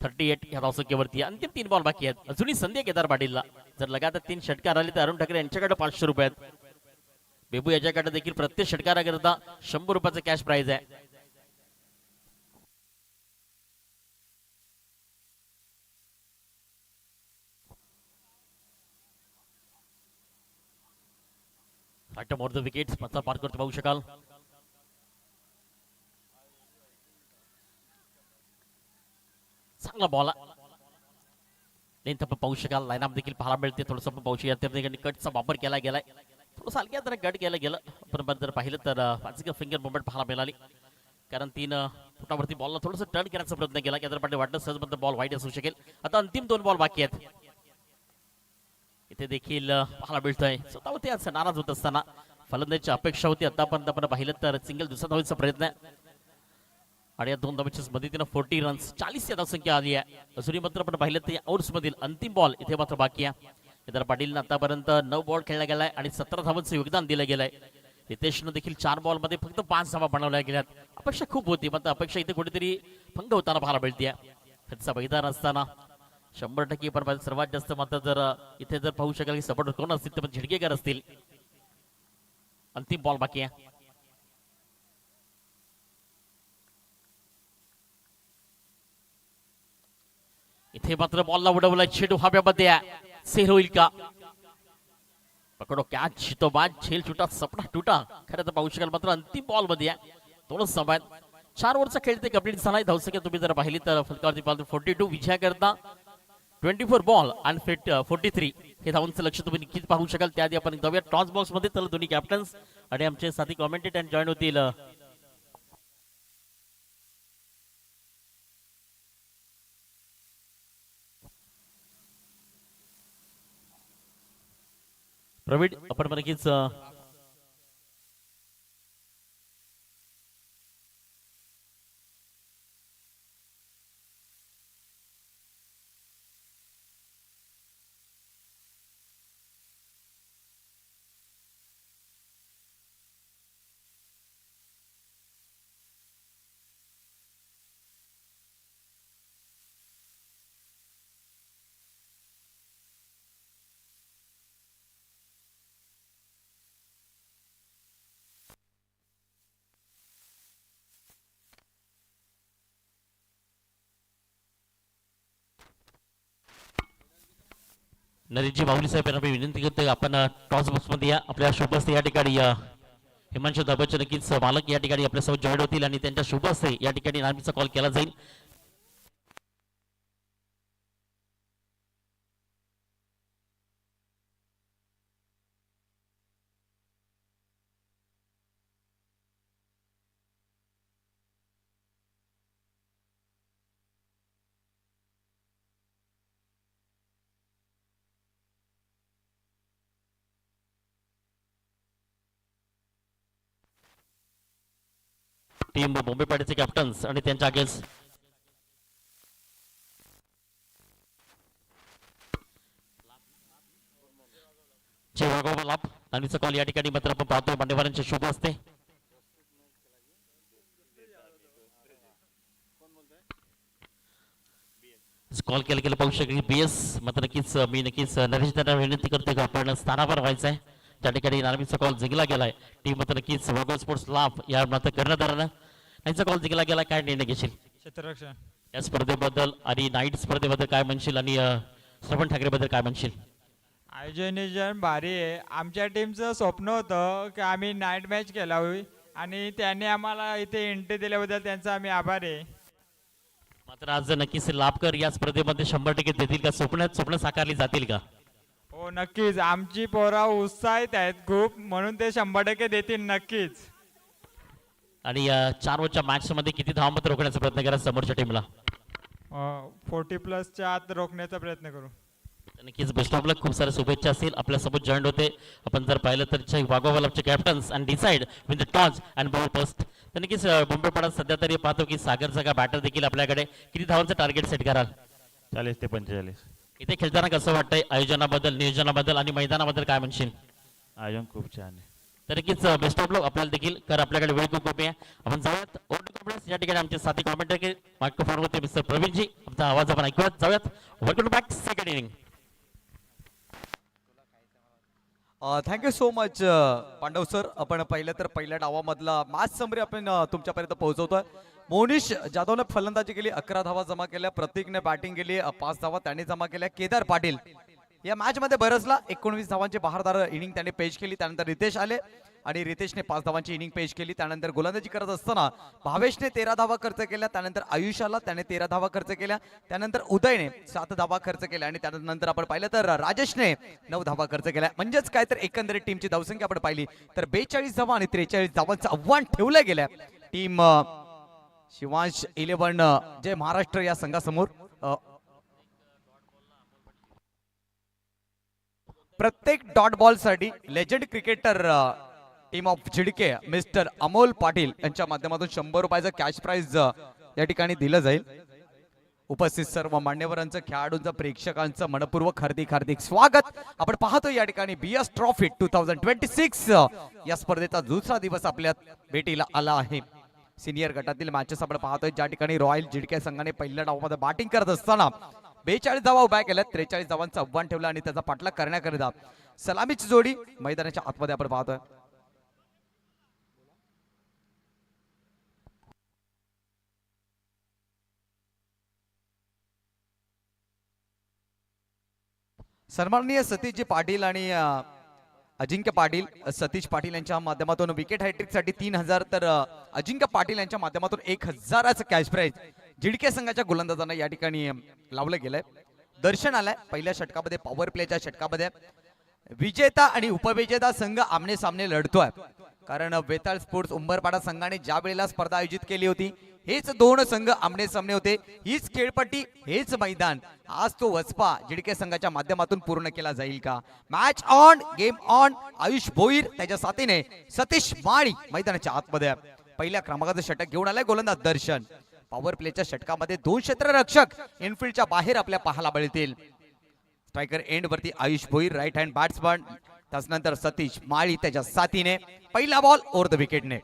38 या धावसंख्येवरती. अंतिम 3 बॉल बाकी आहेत. अजूनही संधी केदार पाटीलला जर लगातार 3 षटकार आले तर अरुण ठाकरे यांच्याकडे 500 रुपये आहेत. बेबू याच्याकडे देखील प्रत्येक षटकाराकरता 100 रुपयाचं कॅश प्राइज आहे. फाइट मोर द विकेट्स पत्ता पार करतो पाहू शकाल. चांगला बॉल लेंथ आपण पाहू शकाल. लाईनअप देखील पाहायला मिळते. थोडंसं आपण पाहू शकता त्या ठिकाणी कटचा वापर केला गेलाय. थोडंसं हलक्या जरा कट केलं गेलं पण जर पाहिलं तर फाजिकल फिंगर मुवमेंट पाहायला मिळाली. कारण 3 फुटावरती बॉलला थोडंसं टर्न करण्याचा प्रयत्न केला. केदार पाटील वाटतं सहजबद्ध बॉल वाईट असू शकेल. आता अंतिम 2 बॉल बाकी आहेत. इथे देखील पाहायला मिळतोय स्वतःवरती आज नाराज होत असताना फलंदाजीची अपेक्षा होती. आतापर्यंत आपण पाहिलं तर सिंगल दुसरा धावायचा प्रयत्न आहे आणि या 2 धावांच्या मदतीनं 40 रन्स 40 या धावसंख्या आली आहे. अजूनही मात्र आपण पाहिलं तर ओव्हर्स मधील अंतिम बॉल इथे मात्र बाकी आहे. केदार पाटील आतापर्यंत 9 बॉल खेळला गेलाय आणि 17 धावांचं योगदान दिलं गेलंय. रितेशनं देखील 4 बॉल मध्ये फक्त 5 धावा बनवल्या गेल्यात. अपेक्षा खूप होती मात्र अपेक्षा इथे कुठेतरी भंग होताना पाहायला मिळते. त्याचा मैदान असताना 100% पण सर्वात जास्त मात्र जर इथे जर पाहू शकाल की सपोर्ट कोण असतील तर झिडकेकर असतील. अंतिम बॉल बाकी आहे. इथे मात्र बॉलला उडवला चेंडू हव्यामध्ये सेल होईल का. पकडो कॅच तो बाद झेल छुटा सपना टुटा. खरं तर पाहू शकाल मात्र अंतिम बॉल मध्ये थोडं समय 4 ओव्हरचा खेळ ते कंप्लीट झालाय. धावसंख्या तुम्ही जर पाहिली तर फलकावरती पाहतो 42 विजया करता 24 बॉल आणि 43 हे धावांचं लक्ष तुम्ही नक्कीच पाहू शकाल. त्याआधी आपण जाऊया टॉस बॉक्स मध्ये. तर दोन्ही कॅप्टन्स आणि आमचे साथी कॉमेंटेटर जॉईन होतील. प्रवीण आपण नक्कीच नरेशजी माऊली साहेब यांना विनंती करते आपण टॉस बॉक्स मध्ये या. आपल्या शुभ हस्ते या ठिकाणी हिमांशु दाबाचे नक्कीच मालक या ठिकाणी आपल्यासोबत जॉईन होतील आणि त्यांच्या शुभ हस्ते या ठिकाणी नामीचा कॉल केला जाईल. टीम मुंबई पाटीलचे कॅप्टन्स आणि त्यांच्या अगेन्स्ट नामीचा कॉल या ठिकाणी मात्र आपण पाहतोय मान्यवरांच्या शुभ असते. कॉल केलं गेलं पाहू शकेल BS मात्र नक्कीच मी नक्कीच नरेश दादा विनंती करतो की आपण स्थानावर व्हायचं आहे. त्या ठिकाणी नामीचा कॉल जिंकला गेलाय. टीम मात्र नक्कीच वाघोबा स्पोर्ट्स लाभ या मात्र कर्णधारानं नाहीचा कॉल जिंकला गेला. काय निर्णय घेशील क्षेत्ररक्षण या स्पर्धेबद्दल आणि नाईट स्पर्धेबद्दल काय म्हणशील आणि श्रवण ठाकरे बद्दल काय म्हणशील. आयोजन भारी आहे. आमच्या टीमचं स्वप्न होतं की आम्ही नाईट मॅच खेळावी आणि त्यांनी आम्हाला इथे एंट्री दिल्याबद्दल त्यांचा आम्ही आभारी आहे. मात्र आज नक्कीच लाभकर या स्पर्धेमध्ये 100% देतील का. स्वप्न साकारली जातील का. हो नक्कीच. आमची पोरा उत्साहित आहेत खूप म्हणून ते 100% देतील नक्कीच. आणि 4 ओव्हरच्या मॅच मध्ये किती धावांमध्ये रोखण्याचा प्रयत्न करा समोरच्या टीमला. 40+ आत रोखण्याचा प्रयत्न करू. नक्कीच बेस्ट ऑफ लक. खूप सारे शुभेच्छा असतील. आपल्यासोबत जॉईन होते आपण जर पाहिलं तर वाघोबाचे कॅप्टन्स आणि decide with the toss and ball first. तर नक्कीच मुंबई पाडा सध्या तरी पाहतो की सागरचा का बॅटर देखील आपल्याकडे किती धावांचं टार्गेट सेट कराल. 40 ते 45. इथे खेळताना कसं वाटतंय आयोजनाबद्दल नियोजनाबद्दल आणि मैदानाबद्दल काय म्हणशील. आयोजन खूप छान आहे. तर नक्कीच बेस्ट ऑफ लक आपल्याला देखील. कर आपल्याकडे वेळ खूप कमी आहे. आपण जाऊयात ओव्हर कॉन्फिडन्स या ठिकाणी आमचे साथी कॉमेंटर मायक्रोफोन होते मिस्टर प्रवीणजी. आमचा आवाज आपण ऐकूयात. जाऊयात welcome back second inning. Thank you so much Pandav sir. आपण पहिल्या डावामधला मॅच समरी आपण तुमच्यापर्यंत पोहोचवतोय. मोनिश जाधवने फलंदाजी केली, 11 धावा जमा केल्या. प्रतीकने बॅटिंग केली, 5 धावा त्यांनी जमा केल्या. केदार पाटील या मॅच मध्ये बरसला 19 धावांची बहारदार इनिंग त्याने पेश केली. त्यानंतर रितेश आले आणि रितेशने 5 धावांची इनिंग पेश केली. त्यानंतर गोलंदाजी करत असताना भावेशने 13 धावा खर्च केल्या. त्यानंतर आयुष्याला त्याने 13 धावा खर्च केल्या. त्यानंतर उदयने 7 धावा खर्च केल्या आणि त्यानंतर आपण पाहिलं तर राजेशने 9 धावा खर्च केल्या. म्हणजेच काय तर एकंदरीत टीमची धावसंख्या आपण पाहिली तर 42 धावा आणि 43 धावांचं आव्हान ठेवलं गेलं टीम शिवांश 11 जय महाराष्ट्र या संघासमोर. प्रत्येक डॉट बॉल साठी legend cricketer team of Jhidke mister Amol Patil यांच्या माध्यमातून 100 रुपयाचं कॅश प्राइज या ठिकाणी दिलं जाईल. उपस्थित सर्व मान्यवरांचं, खेळाडूंचं, प्रेक्षकांचं मनपूर्वक हार्दिक स्वागत. आपण पाहतो या ठिकाणी बीएस ट्रॉफी 2026 या स्पर्धेचा दुसरा दिवस आपल्या भेटीला आला आहे. सिनियर गटातील मॅचेस आपण पाहतोय ज्या ठिकाणी रॉयल झिडके संघाने पहिल्या डावामध्ये बॅटिंग करत असताना 42 धावा उभ्या केल्या. 43 धावांचं आव्हान ठेवलं आणि त्याचा पाठलाग करण्याकरिता सलामीची जोडी मैदानाच्या आतमध्ये आपण पाहतोय. सन्माननीय सतीशजी पाटील आणि अजिंक्य पाटील, सतीश पाटील यांच्या माध्यमातून विकेट हॅट्रिक साठी 3000 तर अजिंक्य पाटील यांच्या माध्यमातून 1000चं कॅश प्राइज झिडके संघाच्या गोलंदाजांना या ठिकाणी लावलं गेलंय. दर्शन आलाय पहिल्या षटकामध्ये, पॉवर प्लेच्या षटकामध्ये विजेता आणि उपविजेता संघ आमने सामने लढतोय. कारण वेताळ स्पोर्ट्स उंबरपाडा संघाने ज्या वेळेला स्पर्धा आयोजित केली होती हेच 2 संघ आमने सामने होते. हीच खेळपट्टी, हेच मैदान आज तो वसपा झिडके संघाच्या माध्यमातून पूर्ण केला जाईल का? Match on, game on. Ayush Bhoir त्याच्या साथीने सतीश माळी मैदानाच्या आतमध्ये पहिल्या क्रमांकाचं षटक घेऊन आलाय गोलंदाज दर्शन. पॉवर प्लेच्या षटकामध्ये 2 क्षेत्ररक्षक इनफिल्डच्या बाहेर आपल्या पाहायला मिळतील. स्ट्रायकर एंड वरती Ayush Bhoir, right hand batsman. त्यानंतर सतीश माळी त्याच्या साथीने. पहिला बॉल ओव्हर द विकेटने.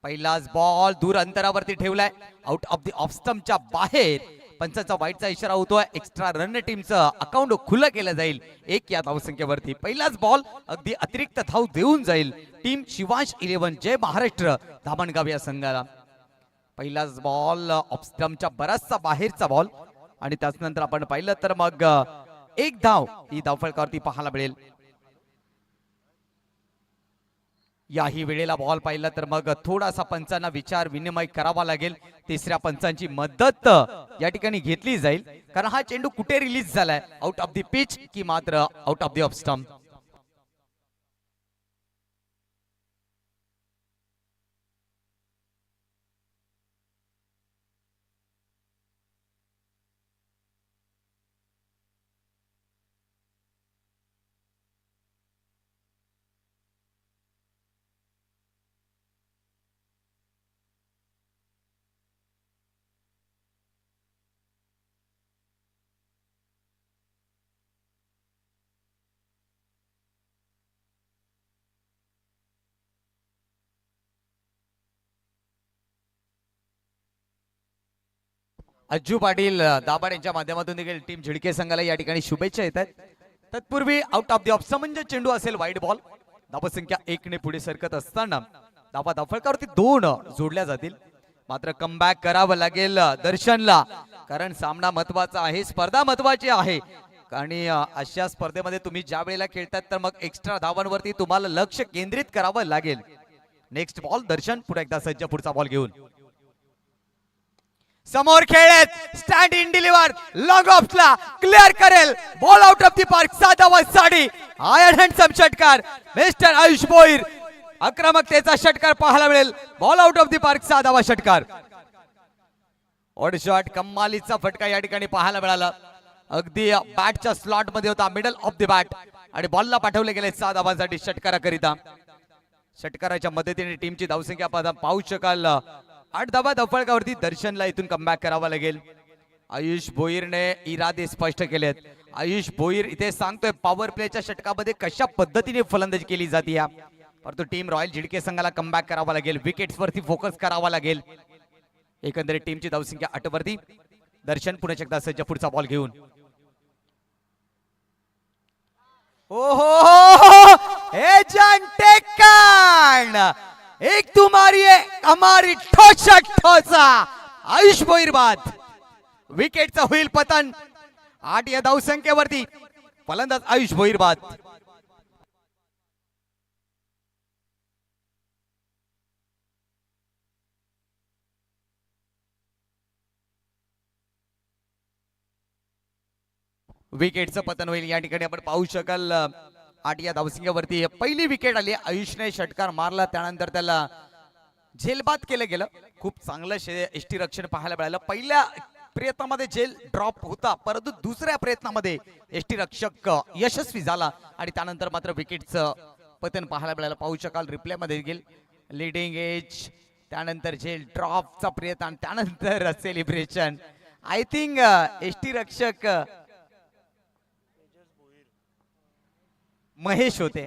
पहिलाच बॉल दूर अंतरावरती ठेवलाय, आउट ऑफ द ऑफ स्टंपच्या बाहेर. पंचाचा वाईटचा इशारा होतोय. एक्स्ट्रा रन टीमचं अकाउंट खुलं केलं जाईल 1 या धावसंख्येवरती. पहिलाच बॉल अगदी अतिरिक्त धाव देऊन जाईल टीम शिवांश 11 जय महाराष्ट्र धामणगाव या संघाला. पहिलाच बॉल ऑफ स्टंपच्या बराचसा बाहेरचा बॉल आणि त्यानंतर आपण पाहिलं तर मग 1 धाव ही धावफलकावरती पाहायला मिळेल. याही वेळेला बॉल पाहिला तर मग थोडासा पंचांना विचार विनिमय करावा लागेल. तिसऱ्या पंचांची मदत या ठिकाणी घेतली जाईल कारण हा चेंडू कुठे रिलीज झालाय, आउट ऑफ द पिच की मात्र out of the off stump. Ajju Patil Dabhad यांच्या माध्यमातून देखील टीम झिडके संघाला या ठिकाणी शुभेच्छा येतात. तत्पूर्वी आउट ऑफ द ऑफ समंज चेंडू असेल, वाईड बॉल. धावसंख्या 1 ने पुढे सरकत असताना धावा धावफलकावरती 2 जोडल्या जातील. मात्र कमबॅक करावं लागेल दर्शनला कारण सामना महत्वाचा आहे, स्पर्धा महत्वाची आहे. आणि अशा स्पर्धेमध्ये तुम्ही ज्या वेळेला खेळतात तर मग एक्स्ट्रा धावांवरती तुम्हाला लक्ष केंद्रित करावं लागेल. नेक्स्ट बॉल दर्शन पुढे एकदा सज्ज, पुढचा बॉल घेऊन समोर खेळत स्टँड इन डिलिव्हर लॉंग ऑफला क्लिअर करेल. Ball out of the park. 7 धावांसाठी आयर्न हँडसम षटकार मिस्टर आयुष भोईर. आक्रमकतेचा षटकार पाहायला मिळेल. Ball out of the park, 6 धावा षटकार. ऑड शॉट कमालीचा फटका या ठिकाणी पाहायला मिळाला. अगदी बॅटच्या स्लॉट मध्ये होता, मिडल ऑफ द बॅट आणि बॉलला पाठवले गेले 6 धावांसाठी षटकाराकरिता. षटकाराच्या मदतीने टीमची धावसंख्या पाहू शकाल 8 धावा धावफलकावरती. दर्शनला इथून कमबॅक करावा लागेल. आयुष भोईरने इरादे स्पष्ट केलेत. आयुष भोईर इथे सांगतोय पॉवर प्लेच्या षटकामध्ये कशा पद्धतीने फलंदाजी केली जाते या, परंतु टीम रॉयल झिडके संघाला कमबॅक करावा लागेल, विकेट्स वरती फोकस करावा लागेल. एकंदरीत टीमची धावसंख्या 8 वरती. दर्शन पुन्हा एकदा सज्ज, पुढचा बॉल घेऊन. ओहो एक तुम्हारी हमारी ठोसा ठोसा. आयुष भोईर बाद. विकेटचा होईल पतन. 8 या धावसंख्येवरती फलंदाज आयुष भोईर बाद. विकेटचं पतन होईल या ठिकाणी आपण पाहू शकाल. 8 या धावसंख्येवरती पहिली विकेट आली. आयुषने षटकार मारला, त्यानंतर त्याला झेलबाद केलं गेलं. खूप चांगलं यष्टीरक्षण पाहायला मिळालं. पहिल्या प्रयत्नामध्ये झेल ड्रॉप होता, परंतु दुसऱ्या प्रयत्नामध्ये यष्टीरक्षक यशस्वी झाला आणि त्यानंतर मात्र विकेटचं पतन पाहायला मिळालं. पाहू शकाल रिप्ले मध्ये गेल लिडिंग एज, त्यानंतर झेल ड्रॉपचा प्रयत्न आणि त्यानंतर सेलिब्रेशन. आय थिंक यष्टीरक्षक महेश होते,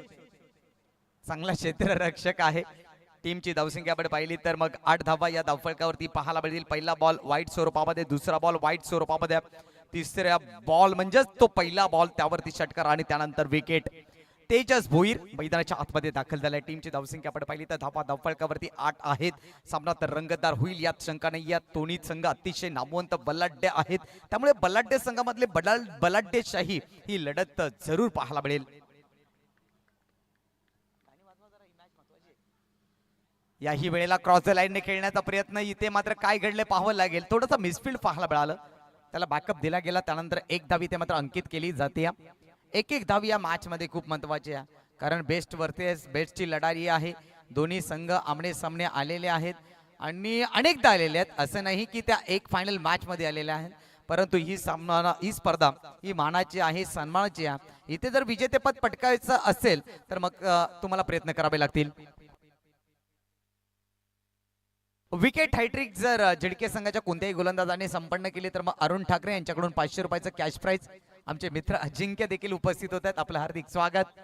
चांगला क्षेत्ररक्षक आहे. टीमची धावसंख्या आपण पाहिली तर मग 8 धावा या धावफलकावरती पाहायला मिळतील. पहिला बॉल वाईट स्वरूपामध्ये, दुसरा बॉल वाईट स्वरूपामध्ये, तिसऱ्या बॉल म्हणजेच तो पहिला बॉल त्यावरती षटकार आणि त्यानंतर विकेट. तेजस भोईर मैदानाच्या आतमध्ये दाखल झालाय. टीमची धावसंख्या आपण पाहिली तर धावा धावफलकावरती 8 आहेत. सामना तर रंगतदार होईल यात शंका नाही. या दोन्ही संघ अतिशय नामवंत बलाढ्य आहेत, त्यामुळे बलाढ्य संघामधले बलाढ्यशाही ही लढत जरूर पाहायला मिळेल. याही वेळेला क्रॉस द लाईनने खेळण्याचा प्रयत्न, इथे मात्र काय घडले पाहावं लागेल. थोडंसं मिसफिल्ड पाहायला मिळालं, त्याला बॅकअप दिला गेला, त्यानंतर एक धाव इथे मात्र अंकित केली जाते. एक धाव या मॅच मध्ये खूप महत्वाची आहे, कारण बेस्ट वर्सेस बेस्टची लढाई आहे. दोन्ही संघ आमने सामने आलेले आहेत आणि अनेकदा आलेले आहेत. असं नाही की त्या एक फायनल मॅच मध्ये आलेल्या आहेत, परंतु ही स्पर्धा ही मानाची आहे, सन्मानाची आहे. इथे जर विजेतेपद पटकावायचं असेल तर मग तुम्हाला प्रयत्न करावे लागतील. विकेट हॅट्रिक जर झिडके संघाच्या कोणत्याही गोलंदाजाने संपन्न केली तर मग अरुण ठाकरे यांच्याकडून 500 रुपयाचं कॅश प्राइज. आमचे मित्र अजिंक्य देखील उपस्थित होत आहेत, आपलं हार्दिक स्वागत.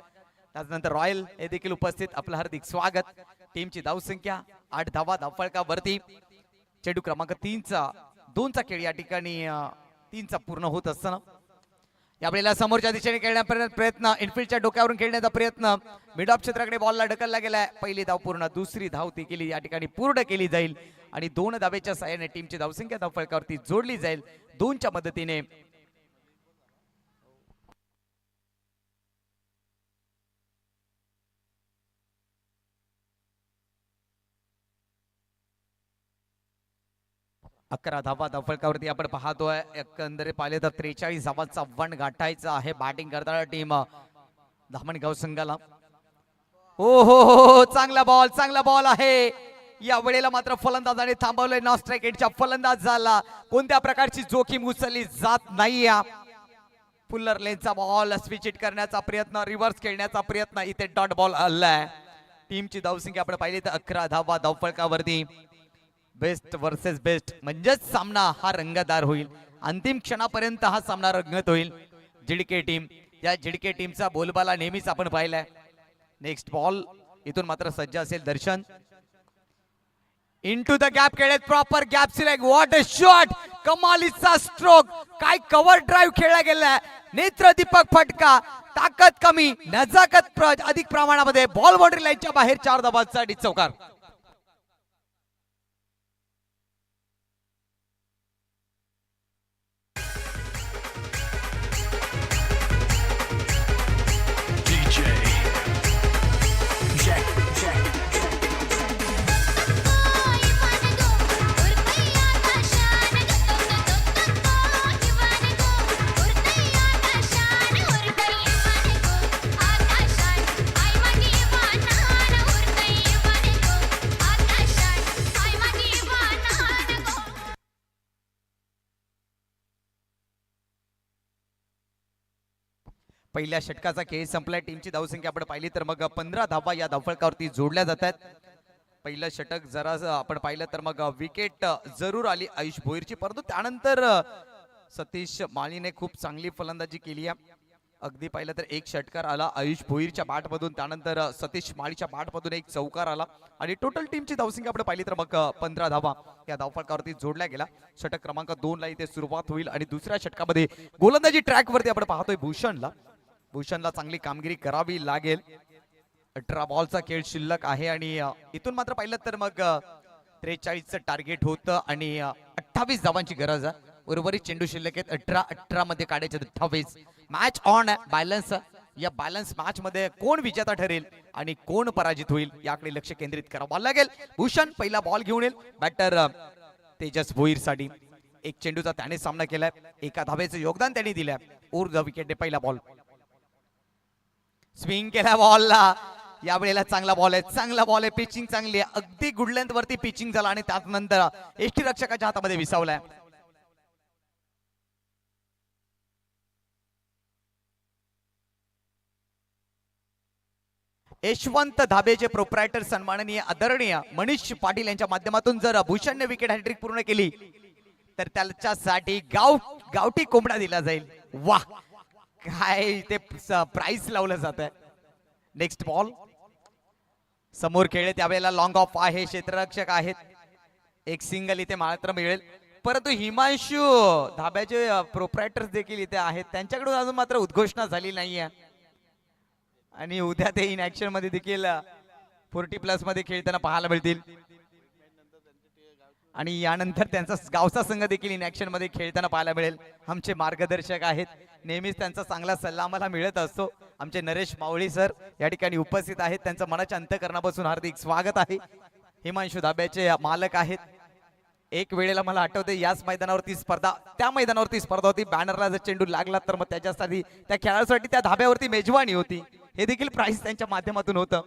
त्यानंतर रॉयल हे देखील उपस्थित, आपलं हार्दिक स्वागत. टीमची धावसंख्या 8 धावा धावफलकावरती. चेंडू क्रमांक 2चा खेळ या ठिकाणी 3चा पूर्ण होत असताना यावेळेला समोरच्या दिशेने खेळण्याचा प्रयत्न, इनफिल्डच्या डोक्यावरून खेळण्याचा प्रयत्न, मिड ऑफ क्षेत्राकडे बॉलला ढकलला गेलाय. पहिली धाव पूर्ण, दुसरी धाव ती केली या ठिकाणी पूर्ण केली जाईल आणि 2 धावेच्या साहाय्याने टीमची धावसंख्या धावफलकावरती जोडली जाईल 2च्या मदतीने. अकरा धावा धावफलकावरती आपण पाहतोय. एकंदरीत पाहिले तर 43 धावांचा वन गाठायचा आहे बॅटिंग करताना टीम धामणगाव संघाला. हो, चांगला बॉल आहे. या वेळेला मात्र फलंदाजाने थांबवलंय. नॉन स्ट्राइक एटच्या फलंदाज झाला, कोणत्या प्रकारची जोखीम उचलली जात नाही. फुल्लर लेनचा बॉल स्विच हिट करण्याचा प्रयत्न, रिव्हर्स खेळण्याचा प्रयत्न, इथे डॉट बॉल आलाय. टीमची धावसंख्या आपण पाहिली तर 11 धावा धावफलकावरती. बेस्ट वर्सेस बेस्ट म्हणजेच सामना हा रंगतदार होईल. अंतिम क्षणापर्यंत हा सामना रंगत होईल. झिडके टीम, या झिडके टीमचा बोलबाला नेहमीच आपण पाहिलाय. नेक्स्ट बॉल इथून मात्र सज्ज असेल दर्शन. इनटू द गॅप खेळत, proper gap select. What a shot, कमालीचा स्ट्रोक. काय कव्हर ड्राईव्ह खेळला गेलाय. नेत्र दीपक फटका, ताकद कमी, नजाकत अधिक प्रमाणामध्ये. बॉल बाउंड्री लाईनच्या बाहेर 4 धावांसाठी चौकार. पहिल्या षटकाचा खेळ संपलाय. टीमची धावसंख्या आपण पाहिली तर मग 15 धावा या धावफलकावरती जोडल्या जातात. पहिलं षटक जरा आपण पाहिलं तर मग विकेट जरूर आली आयुष भोईरची, परंतु त्यानंतर सतीश माळीने खूप चांगली फलंदाजी केली आहे. अगदी पाहिलं तर एक षटकार आला आयुष भोईरच्या बॅटमधून, त्यानंतर सतीश माळीच्या बॅटमधून एक चौकार आला आणि टोटल टीमची धावसंख्या आपण पाहिली तर मग 15 धावा या धावफलकावरती जोडल्या गेला. षटक क्रमांक 2 ला इथे सुरुवात होईल आणि दुसऱ्या षटकामध्ये गोलंदाजी ट्रॅकवरती आपण पाहतोय भूषणला चांगली कामगिरी करावी लागेल. 18 बॉलचा खेळ शिल्लक आहे आणि इथून मात्र पाहिलं तर मग 43चं टार्गेट होतं आणि 28 धावांची गरज आहे. उर्वरित चेंडू शिल्लक आहेत 18 मध्ये काढायचे धावेस. मॅच ऑन आहे, बॅलन्स. या बॅलन्स मॅच मध्ये कोण विजेता ठरेल आणि कोण पराजित होईल याकडे लक्ष केंद्रित करावं लागेल. भूषण पहिला बॉल घेऊन येईल. बॅटर तेजस भोईर साठी एक चेंडूचा त्याने सामना केलाय, एका धावेचं योगदान त्यांनी दिलंय. ऊर्ध्व विकेटने पहिला बॉल स्विंग केला बॉलला. यावेळेला चांगला बॉल आहे, चांगला बॉल आहे, पिचिंग चांगली आहे, अगदी गुड लेंथ वरती पिचिंग झाला आणि त्यानंतर एष्टी रक्षकाच्या हातामध्ये विसावलाय. यशवंत धाबेचे प्रोप्रायटर सन्माननीय आदरणीय मनीष पाटील यांच्या माध्यमातून जर भूषणने विकेट हॅट्रिक पूर्ण केली तर त्याच्यासाठी गावठी कोंबडा दिला जाईल. वाह, काय ते प्राइस लावलं जात आहे. नेक्स्ट बॉल समोर खेळले त्यावेळेला लॉंग ऑफ आहे, क्षेत्ररक्षक आहेत, एक सिंगल इथे मात्र मिळेल. परंतु हिमांशू धाब्याचे प्रोप्रायटर्स देखील इथे आहेत, त्यांच्याकडून अजून मात्र उद्घोषणा झाली नाहीये आणि उद्या ते इन ऍक्शन मध्ये देखील 40+ मध्ये खेळताना पाहायला मिळतील आणि यानंतर त्यांचा गावचा संघ देखील इन ऍक्शन मध्ये खेळताना पाहायला मिळेल. आमचे मार्गदर्शक आहेत, नेहमीच त्यांचा चांगला सल्ला आम्हाला मिळत असतो. आमचे नरेश मावळी सर या ठिकाणी उपस्थित आहेत, त्यांचं मनाच्या अंतःकरणापासून हार्दिक स्वागत आहे. हिमांशू धाब्याचे मालक आहेत. एक वेळेला मला आठवते याच मैदानावरती त्या मैदानावरती स्पर्धा होती. बॅनरला जर चेंडू लागला तर मग त्याच्यासाठी त्या खेळाडूसाठी त्या धाब्यावरती मेजवानी होती. हे देखील प्राइस त्यांच्या माध्यमातून होतं.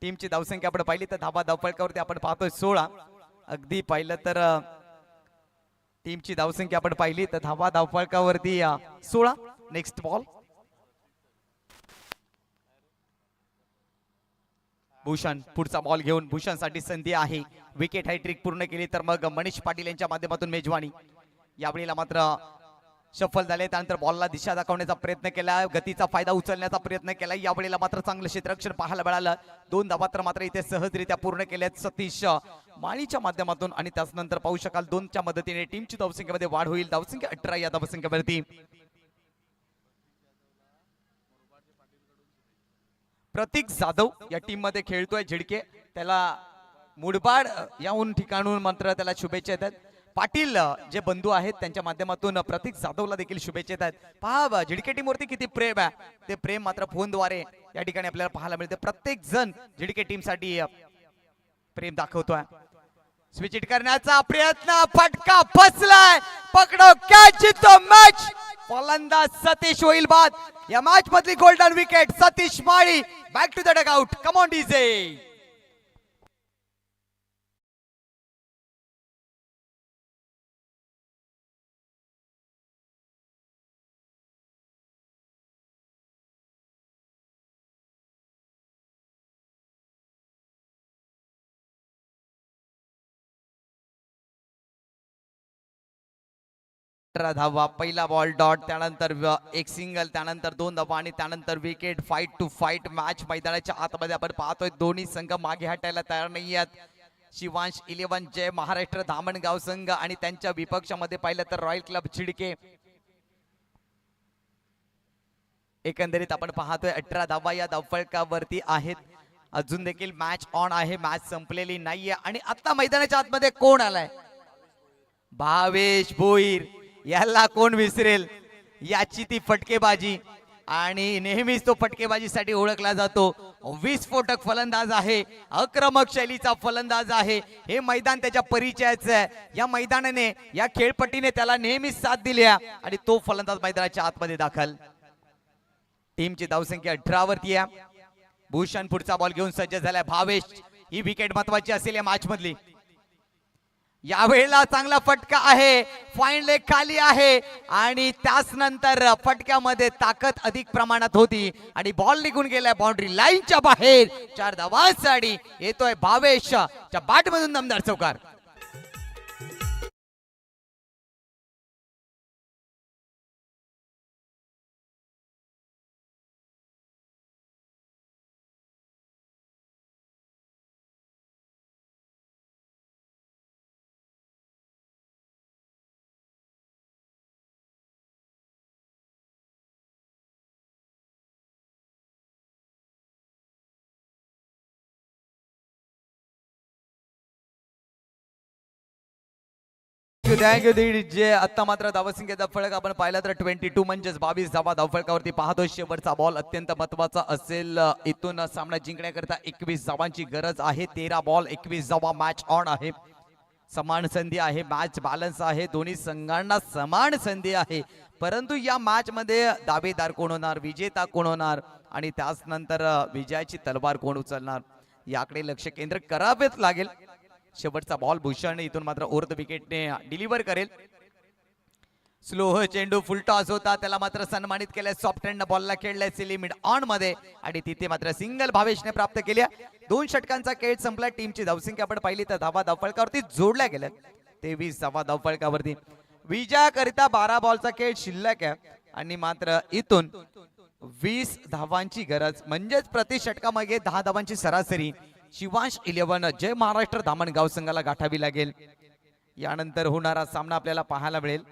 टीमची धावसंख्या आपण पाहिली तर धाबा धावफलकावरती आपण पाहतोय 16. अगदी पाहिलं तर टीमची धावसंख्या आपण पाहिली तर धाबा धावफलकावरती 16. नेक्स्ट बॉल भूषण पुढचा बॉल घेऊन भूषणसाठी संधी आहे. विकेट हॅट्रिक पूर्ण केली तर मग मनीष पाटील यांच्या माध्यमातून मेजवानी. यावेळेला मात्र सफल झाले. त्यानंतर बॉलला दिशा दाखवण्याचा प्रयत्न केला, गतीचा फायदा उचलण्याचा प्रयत्न केला. यावेळेला मात्र चांगलं क्षेत्ररक्षण पाहायला मिळालं. 2 धावा तर मात्र इथे सहजरित्या पूर्ण केल्यात सतीश माळीच्या माध्यमातून आणि त्यानंतर पाहू शकाल 2च्या मदतीने टीमची धावसंख्येमध्ये वाढ होईल. धावसंख्या 18 या धावसंख्येवरती. प्रतीक जाधव या टीम मध्ये खेळतोय झिडके, त्याला मुडबाड याहून ठिकाणून मात्र त्याला शुभेच्छा येतात. पाटील जे बंधू आहेत त्यांच्या माध्यमातून प्रतीक जाधवला देखील शुभेच्छा येतात. पहा झिडके टीम वरती किती प्रेम आहे, ते प्रेम मात्र फोनद्वारे या ठिकाणी आपल्याला पाहायला मिळते. प्रत्येक जण झिडके टीम साठी प्रेम दाखवतोय. स्विच हिट करण्याचा प्रयत्न, फटका बसलाय, पकडो कॅच, जितो मॅच. फलंदाज सतीश होईल बाद. या मॅच मधली golden wicket Satish Mali. Back to the dugout. Come on DJ. धावा, पहिला बॉल डॉट, त्यानंतर एक सिंगल, त्यानंतर 2 धावा आणि त्यानंतर wicket. Fight to fight match मैदानाच्या आतमध्ये आपण पाहतोय. दोन्ही संघ मागे हटायला तयार नाही आहेत. शिवांश 11 जय महाराष्ट्र धामणगाव संघ आणि त्यांच्या विपक्षामध्ये पाहिलं तर रॉयल क्लब झिडके. एकंदरीत आपण पाहतोय 18 धावा या धावफलकावरती आहेत. अजून देखील मॅच ऑन आहे, मॅच संपलेली नाहीये. आणि आता मैदानाच्या आतमध्ये कोण आलाय? भावेश भोईर. याला कोण विसरेल, याची ती फटकेबाजी आणि नेहमीच तो फटकेबाजीसाठी ओळखला जातो. विस्फोटक फलंदाज आहे, आक्रमक शैलीचा फलंदाज आहे. हे मैदान त्याच्या परिचयाचं आहे. या मैदानाने या खेळपट्टीने त्याला नेहमीच साथ दिली आणि तो फलंदाज मैदानाच्या आतमध्ये दाखल. टीमची धावसंख्या 18 वरती आहे. भूषण पुढचा बॉल घेऊन सज्ज झालाय. भावेश, ही विकेट महत्वाची असेल या मॅच मधली. यावेळेला चांगला फटका आहे, फाईन लेग खाली आहे आणि त्याच नंतर फटक्यामध्ये ताकद अधिक प्रमाणात होती आणि बॉल निघून गेलाय बाउंड्री लाईनच्या बाहेर. 4 धावांसाठी येतोय भावेशच्या बॅट मधून दमदार चौकार. थँक्यू जे आता मात्र धावसंख्येचा फळक आपण पाहिला तर 22 म्हणजेच 22 धावा धावफळकावरती पाहतोय. शेवटचा बॉल अत्यंत महत्वाचा असेल. इथून सामना जिंकण्याकरता 21 धावांची गरज आहे. 13 बॉल 21 धावा. मॅच ऑन आहे. समान संधी आहे. मॅच बॅलन्स आहे. दोन्ही संघांना समान संधी आहे. परंतु या मॅच मध्ये दावेदार कोण होणार, विजेता कोण होणार आणि त्याच नंतर विजयाची तलवार कोण उचलणार याकडे लक्ष केंद्रित करावेच लागेल. शेवटचा बॉल भूषण इथून मात्र ओव्हर द विकेटने डिलिव्हर करेल. स्लो चेंडू फुल टॉस होता, त्याला मात्र सन्मानित केलंय. सॉफ्ट हँड बॉलला खेळलाय सिलिमिड ऑन मध्ये आणि तिथे मात्र सिंगल भावेशने प्राप्त केल्या. 2 षटकांचा खेळ संपला. टीमची धावसंख्या आपण पाहिली तर धावा धावफळकावरती जोडल्या गेल्या. 23 धावा धावफळकावरती. विजयाकरिता 12 बॉलचा खेळ शिल्लक आहे आणि मात्र इथून 20 धावांची गरज म्हणजेच प्रति षटकामागे 10 धावांची सरासरी शिवांश 11 जय महाराष्ट्र धामणगाव संघाला गाठावी लागेल. यानंतर होणारा सामना आपल्याला पाहायला मिळेल.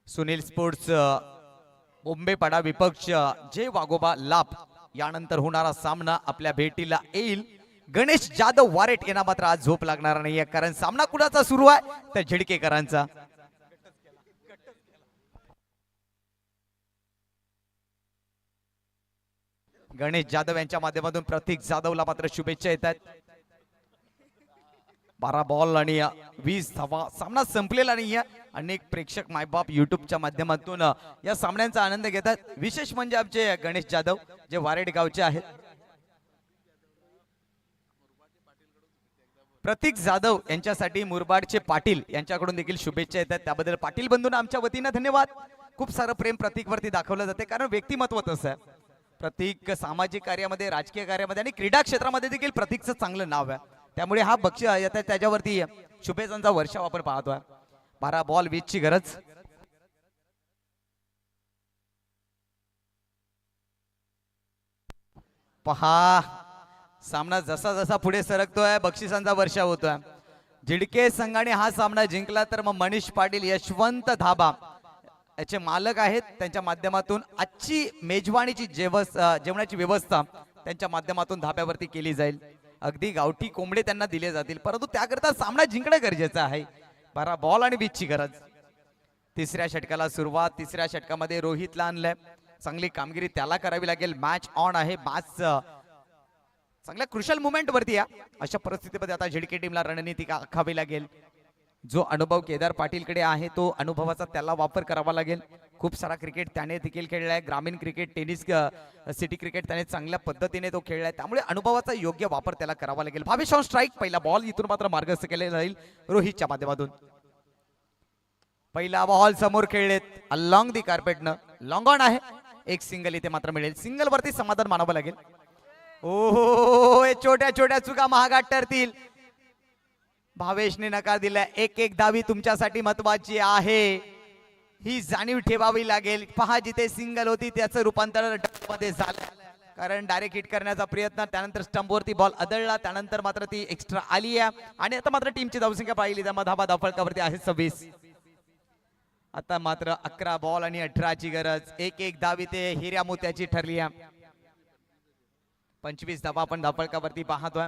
सुनील स्पोर्ट्स बोंबेपाडा विपक्ष जय वाघोबा लाभ. यानंतर होणारा सामना आपल्या भेटीला येईल. गणेश जाधव वारेट यांना मात्र आज झोप लागणार नाहीये, कारण सामना कुणाचा सुरू आहे तर झिडकेकरांचा. गणेश जाधव यांच्या माध्यमातून प्रतीक जाधवला मात्र शुभेच्छा येतात. 12 बॉल आणि 20 धावा. सामना संपलेला नाहीये. अनेक प्रेक्षक मायबाप युट्यूबच्या माध्यमातून या सामन्यांचा आनंद घेतात. विशेष म्हणजे आमचे गणेश जाधव जे वारेड गावचे आहेत. प्रतीक जाधव यांच्यासाठी मुरबाडचे पाटील यांच्याकडून देखील शुभेच्छा येतात. त्याबद्दल पाटील बंधूंना आमच्या वतीनं धन्यवाद. खूप सारं प्रेम प्रतीक वरती दाखवलं जाते, कारण व्यक्तिमत्व तसं आहे. प्रतीक सामाजिक कार्यामध्ये, राजकीय कार्यामध्ये आणि क्रीडा क्षेत्रामध्ये देखील प्रतीकचं चांगलं नाव आहे. त्यामुळे हा बक्षीस येतात त्याच्यावरती शुभेच्छांचा वर्षाव आपण पाहतोय. 12 बॉल 20 ची गरज. पहा सामना जसा जसा पुढे सरकतोय बक्षिसांचा वर्षाव होतोय. झिडके संघाने हा सामना जिंकला तर मग मनीष पाटील, यशवंत धाबा याचे मालक आहेत. त्यांच्या माध्यमातून आजची मेजवानीची जेवणाची व्यवस्था त्यांच्या माध्यमातून धाब्यावरती केली जाईल. अगदी गावठी कोंबडे त्यांना दिले जातील, परंतु त्याकरता सामना जिंकणं गरजेचं आहे. 12 बॉल आणि 20 ची गरज. तिसऱ्या षटकाला सुरुवात. तिसऱ्या षटकामध्ये रोहितला आणलंय. चांगली कामगिरी त्याला करावी लागेल. मॅच ऑन आहे. मॅच चांगल्या क्रुशल मुवमेंट वरती आहे. अशा परिस्थितीमध्ये आता झिडके टीमला रणनीती आखावी लागेल. जो अनुभव केदार पाटीलकडे आहे तो अनुभवाचा त्याला वापर करावा लागेल. खूप सारा क्रिकेट त्याने देखील खेळलाय. ग्रामीण क्रिकेट, टेनिस, सिटी क्रिकेट त्याने चांगल्या पद्धतीने तो खेळलाय. त्यामुळे अनुभवाचा योग्य वापर त्याला करावा लागेल. Bhavesh on strike. पहिला बॉल इथून मात्र मार्गस्थ केलेला राहील रोहितच्या माध्यमातून. पहिला बॉल समोर खेळलेत अलॉंग दी कार्पेटनं. लॉंग ऑन आहे. एक सिंगल इथे मात्र मिळेल. सिंगल वरती समाधान मानावं लागेल. ओहो, छोट्या छोट्या चुका महागात ठरतील. भावेशने नकार दिलाय. एक धावी तुमच्यासाठी महत्वाची आहे, ही जाणीव ठेवावी लागेल. पहा जिथे सिंगल होती त्याचं रूपांतर मध्ये झालं, कारण डायरेक्ट हिट करण्याचा प्रयत्न, त्यानंतर स्टंपवरती बॉल आदळला, त्यानंतर मात्र ती एक्स्ट्रा आली आहे. आणि आता मात्र टीमची धावसंख्या पाहिली तर धावा धावफळकावरती आहे 26. आता मात्र 11 बॉल आणि 18 ची गरज. एक धावी ते हिऱ्या मोत्याची ठरली आहे. 25 धावा आपण धावफळकावरती पाहतोय.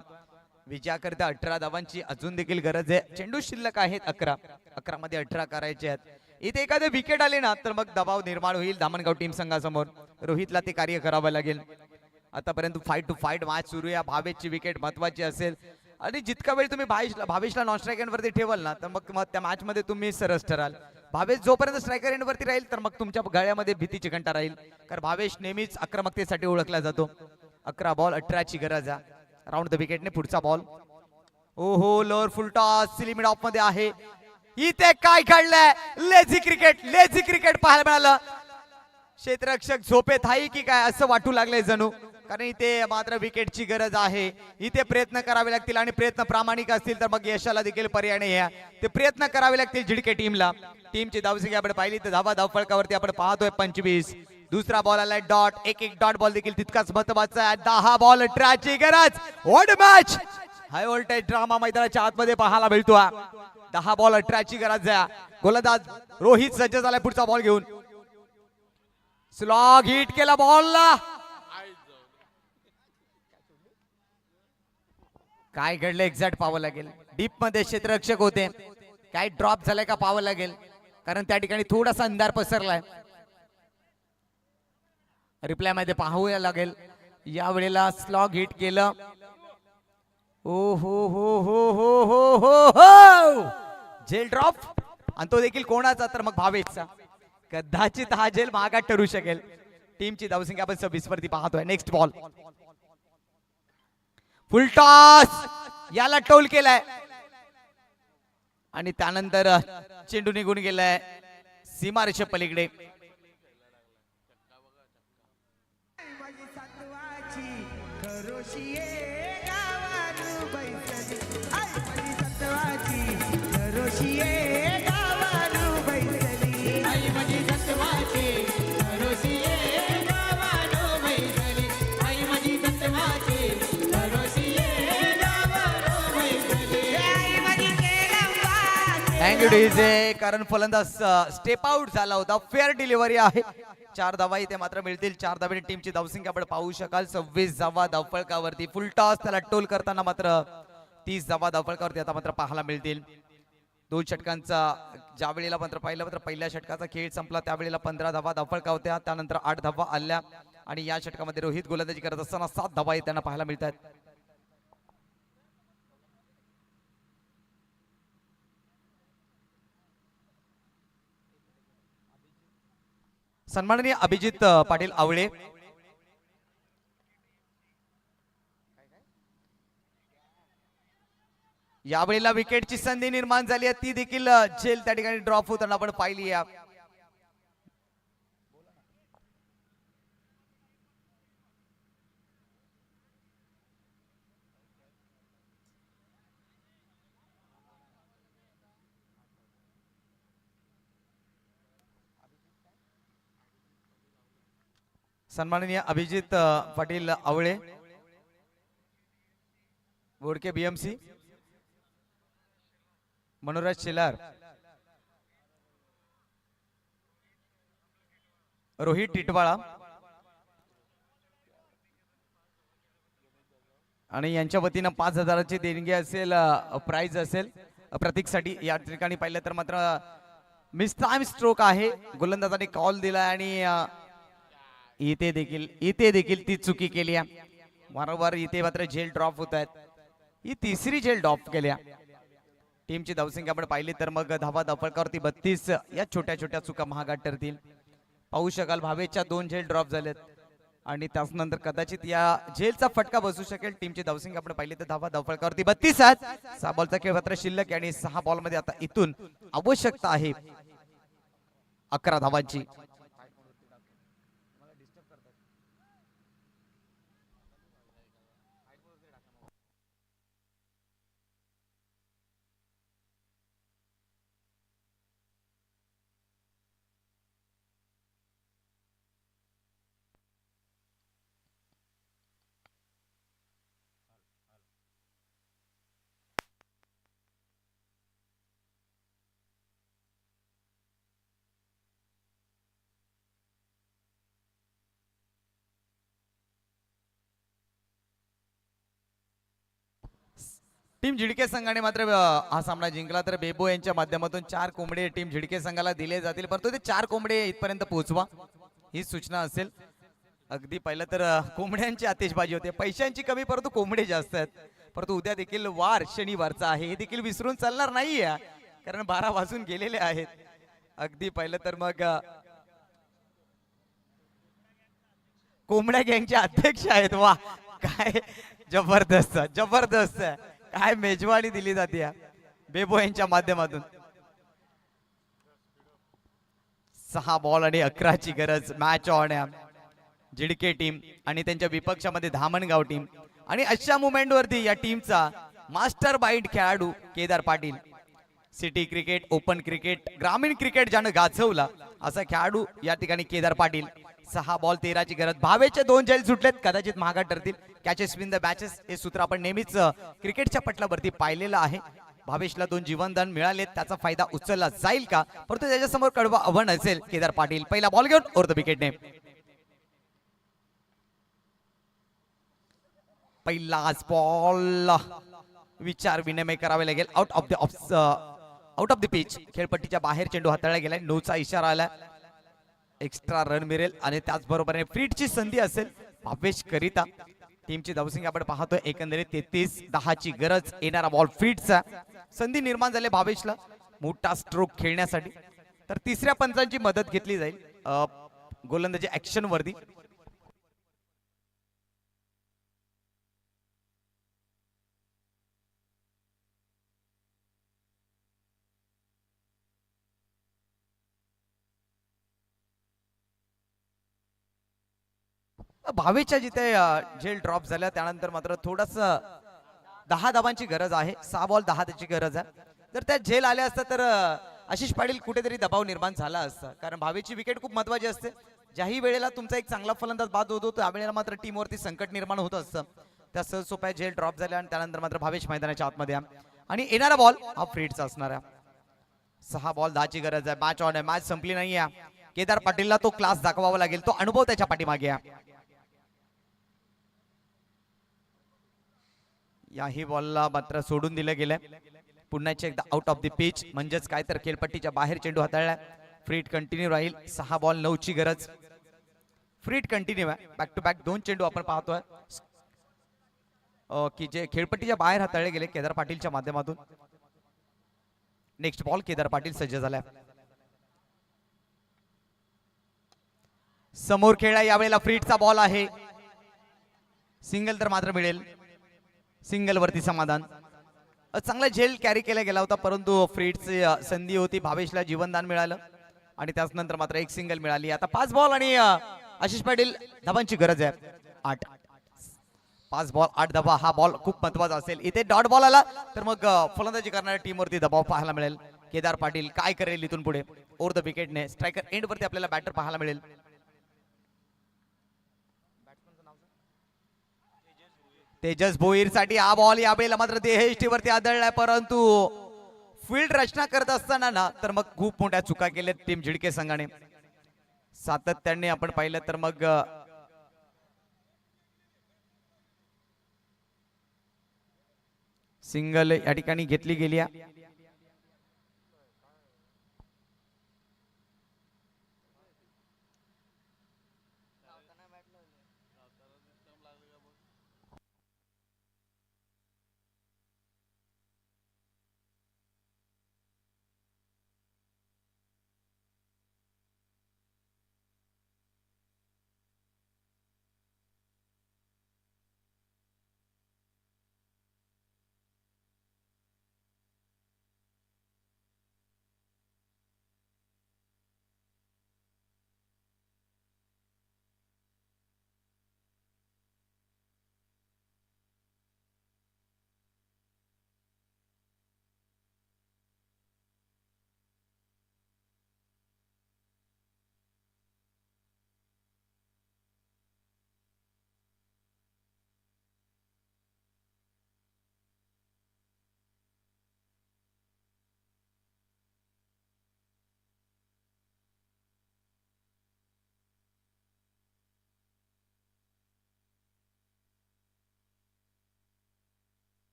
विजयाकरिता 18 धावांची अजून देखील गरज आहे. चेंडू शिल्लक आहेत 11 मध्ये 18 करायचे आहेत. इथे एखादे विकेट आले ना तर मग दबाव निर्माण होईल धामणगाव टीम संघासमोर. रोहितला ते कार्य करावं लागेल. आतापर्यंत फाईट टू फाईट मॅच सुरू आहे. भावेशची विकेट महत्वाची असेल आणि जितका वेळ तुम्ही भावेशला नॉन स्ट्राईक एंड वरती ठेवाल ना तर मग त्या मॅच मध्ये तुम्ही सरस ठराल. भावेश जोपर्यंत स्ट्रायकर एंड वरती राहील तर मग तुमच्या गळ्यामध्ये भीतीची घंटा राहील, कारण भावेश नेहमीच आक्रमकतेसाठी ओळखला जातो. 11 बॉल 18 ची गरज आहे. राऊंड द विकेटने पुढचा बॉल. ओहो, लोअर फुल टॉस सिलिमिड ऑफ मध्ये आहे. इथे काय घडलंय? लेझी क्रिकेट पाहायला मिळालं. क्षेत्ररक्षक झोपेत आहे की काय असं वाटू लागलंय जणू, कारण इथे मात्र विकेटची गरज आहे. इथे प्रयत्न करावे लागतील आणि प्रयत्न प्रामाणिक असतील तर मग यशाला देखील पर्याय नाही आहे. ते प्रयत्न करावे लागतील झिडके टीमला. टीमची धावसंख्या आपण पाहिली तर धावफळकावरती आपण पाहतोय 25. दुसरा बॉल आलाय डॉट. एक डॉट बॉल देखील तितकाच महत्वाचा आहे. 10 बॉल 18 ची गरज. What match! High voltage drama मैदानाच्या आतमध्ये पाहायला मिळतो. 10 बॉल 18 ची गरज आहे. गोलंदाज रोहित सज्ज झालाय पुढचा बॉल घेऊन. स्लॉग हिट केला बॉलला. काय घडलं एक्झॅक्ट पाहावं लागेल. डीप मध्ये क्षेत्ररक्षक होते, काय ड्रॉप झालाय का पाहावं लागेल, कारण त्या ठिकाणी थोडासा अंधार पसरलाय. रिप्लाय मध्ये पाहावं लागेल. या वेळेला स्लॉग हिट केलं. ओ हो हो हो हो हो हो हो झेल ड्रॉप, आणि तो देखील कोणाचा, तर मग भावेशचा. कदाचित हा झेल महागात ठरू शकेल. टीमची धावसंख्या आपण 26 वरती पाहतोय. नेक्स्ट बॉल, फुल टॉस, याला टोल केलाय आणि त्यानंतर चेंडू निघून गेलाय सीमारेषे पलीकडे. थँक्यू डीजे, कारण फलंदाज स्टेप आउट झाला होता. फेअर डिलिव्हरी आहे. 4 धावा इथे मात्र मिळतील. 4 धावेने टीमची धावसंख्या आपण पाहू शकाल 26 धावा धावफलकावरती. फुल टॉस, त्याला टोल करताना मात्र 30 धावा धावफलकावरती आता मात्र पाहायला मिळतील. 2 षटकांचा ज्या वेळेला मात्र पाहिलं मात्र पहिल्या षटकाचा खेळ संपला त्यावेळेला 15 धावा धावफलका होत्या. त्यानंतर 8 धावा आल्या आणि या षटकामध्ये रोहित गोलंदाजी करत असताना 7 धावा त्यांना पाहायला मिळतात. सन्माननीय अभिजित पाटील आवळे, यावेळेला विकेटची संधी निर्माण झाली आहे, ती देखील झेल त्या ठिकाणी ड्रॉप होताना आपण पाहिली आहे. सन्माननीय अभिजित पाटील आवळे, बोडके बीएमसी, मनोराज शेलार, रोहित टिटवाळा आणि यांच्या वतीनं 5,000ची देणगी असेल, प्राइज असेल प्रतीकसाठी. या ठिकाणी पाहिलं तर मात्र मिस टाइम स्ट्रोक आहे, गोलंदाजाने कॉल दिला आणि इथे देखील ती चुकी केली आहे. वारंवार इथे मात्र झेल ड्रॉप होत आहेत. ही तिसरी झेल ड्रॉप केल्या. टीमची धावसंख्या आपण पाहिली तर मग धावा धावफलकावरती 32. या छोट्या छोट्या चुका महागात ठरतील. पाहू शकाल भावेशच्या 2 झेल ड्रॉप झालेत आणि त्यानंतर कदाचित या झेलचा फटका बसू शकेल. टीमची धावसंख्या आपण पाहिली तर धावा धावफलकावरती 32 आहेत. 6 बॉलचा खेळ मात्र शिल्लक आणि 6 बॉल मध्ये आता इथून आवश्यकता आहे 11 धावांची. टीम झिडके संघाने मात्र हा सामना जिंकला. तर बेबो यांच्या माध्यमातून 4 कोंबडे टीम झिडके संघाला दिले जातील, परंतु ते 4 कोंबडे इथपर्यंत पोहोचवा ही सूचना असेल. अगदी पहिलं तर कोंबड्यांची आतिषबाजी होते, पैशांची कमी परंतु कोंबडे जास्त आहेत. परंतु उद्या देखील वार शनिवारचा आहे, हे देखील विसरून चालणार नाहीये, कारण 12 वाजून गेलेले आहेत. अगदी पहिलं तर मग कोंबड्या गँगचे अध्यक्ष आहेत. वा, काय जबरदस्त जबरदस्त, काय मेजवानी दिली जाते बेबो यांच्या माध्यमातून. 6 बॉल आणि 11ची गरज. मॅच ऑन आहे. झिडके टीम आणि त्यांच्या विपक्षामध्ये धामणगाव टीम. आणि अशा मुवमेंट वरती या टीमचा मास्टर बाइट खेळाडू Kedar Patil. City cricket, open cricket, ग्रामीण क्रिकेट ज्यानं गाजवला असा खेळाडू या ठिकाणी केदार पाटील. 6 बॉल 13ची गरज. भावेचे 2 झेल सुटलेत, कदाचित महागात ठरतील. कॅचेस विन द मॅचेस हे सूत्र आपण नेहमीच क्रिकेटच्या पटलावरती पाहिलेलं आहे. भावेशला 2 जीवनदान मिळालेत, त्याचा फायदा उचलला जाईल का, परंतु त्याच्यासमोर कडवा आव्हान असेल केदार पाटील. पहिला बॉल घेऊन, ओव्हर द विकेट ने. पहिलाच बॉल विचार विनिमय करावे लागेल. आउट ऑफ द पिच, खेळपट्टीच्या बाहेर चेंडू हाताळला गेलाय. नोचा इशारा आला. एक्स्ट्रा रन मिळेल आणि त्याचबरोबर फ्रीटची संधी असेल भावेश करिता. टीमची धावसंख्या आपण पाहतोय एकंदरीत 33-10 ची गरज. येणारा बॉल फ्रीटचा. संधी निर्माण झाली भावेशला मोठा स्ट्रोक खेळण्यासाठी. तर तिसऱ्या पंचांची मदत घेतली जाईल गोलंदाजी ऍक्शन वरती. भावेच्या जिथे झेल ड्रॉप झाल्या त्यानंतर मात्र थोडस 10 धावांची गरज आहे. 6 बॉल 10 त्याची गरज आहे. जर त्या झेल आल्या असता तर आशिष पाटील कुठेतरी दबाव निर्माण झाला असता. कारण भावेची विकेट खूप महत्वाची असते. ज्याही वेळेला तुमचा एक चांगला फलंदाज बाद होतो त्यावेळेला मात्र टीमवरती संकट निर्माण होत असतं. त्या सहज सोप्या झेल ड्रॉप झाल्या आणि त्यानंतर मात्र भावेश मैदानाच्या आतमध्ये आणि येणारा बॉल हा फ्रीटचा असणार आहे. 6 बॉल 10 ची गरज आहे. मॅच ऑन आहे. मॅच संपली नाहीये. केदार पाटीलला तो क्लास दाखवावा लागेल. तो अनुभव त्याच्या पाठीमागे आहे. याही बॉलला मात्र सोडून दिलं गेलंय. पुन्हा एकदा आउट ऑफ द पिच म्हणजेच काय तर खेळपट्टीच्या बाहेर चेंडू हाताळला. फ्रीट कंटिन्यू राहील. 6 बॉल 9 ची गरज. फ्रीट कंटिन्यू आहे. बॅक टू बॅक 2 चेंडू आपण पाहतोय की जे खेळपट्टीच्या बाहेर हाताळले गेले केदार पाटीलच्या माध्यमातून. नेक्स्ट बॉल केदार पाटील सज्ज झालाय. समोर खेळला यावेळेला फ्रीटचा बॉल आहे. सिंगल तर मात्र मिळेल. सिंगल वरती समाधान. चांगला झेल कॅरी केला गेला होता परंतु फ्रीटची संधी होती. भावेशला जीवनदान मिळालं आणि त्यानंतर मात्र एक सिंगल मिळाली. आता 5 बॉल आणि आशिष पाटील धावांची गरज आहे. 8. 5 बॉल 8 धावा हा बॉल खूप महत्वाचा असेल. इथे डॉट बॉल आला तर मग फलंदाजी करणाऱ्या टीमवरती दबाव पाहायला मिळेल. केदार पाटील काय करेल इथून पुढे. ओव्हर द विकेटने स्ट्रायकर एंड वरती आपल्याला बॅटर पाहायला मिळेल. तेजस भोईर साठी हा बॉल यावेळेला मात्र देहेष्टी वरती आदळलाय परंतु फील्ड रचना करत असताना ना तर मग खूप मोठ्या चुका केल्या टीम झिडके संघाने. सातत्याने आपण पाहिलं तर मग सिंगल या ठिकाणी घेतली गेली.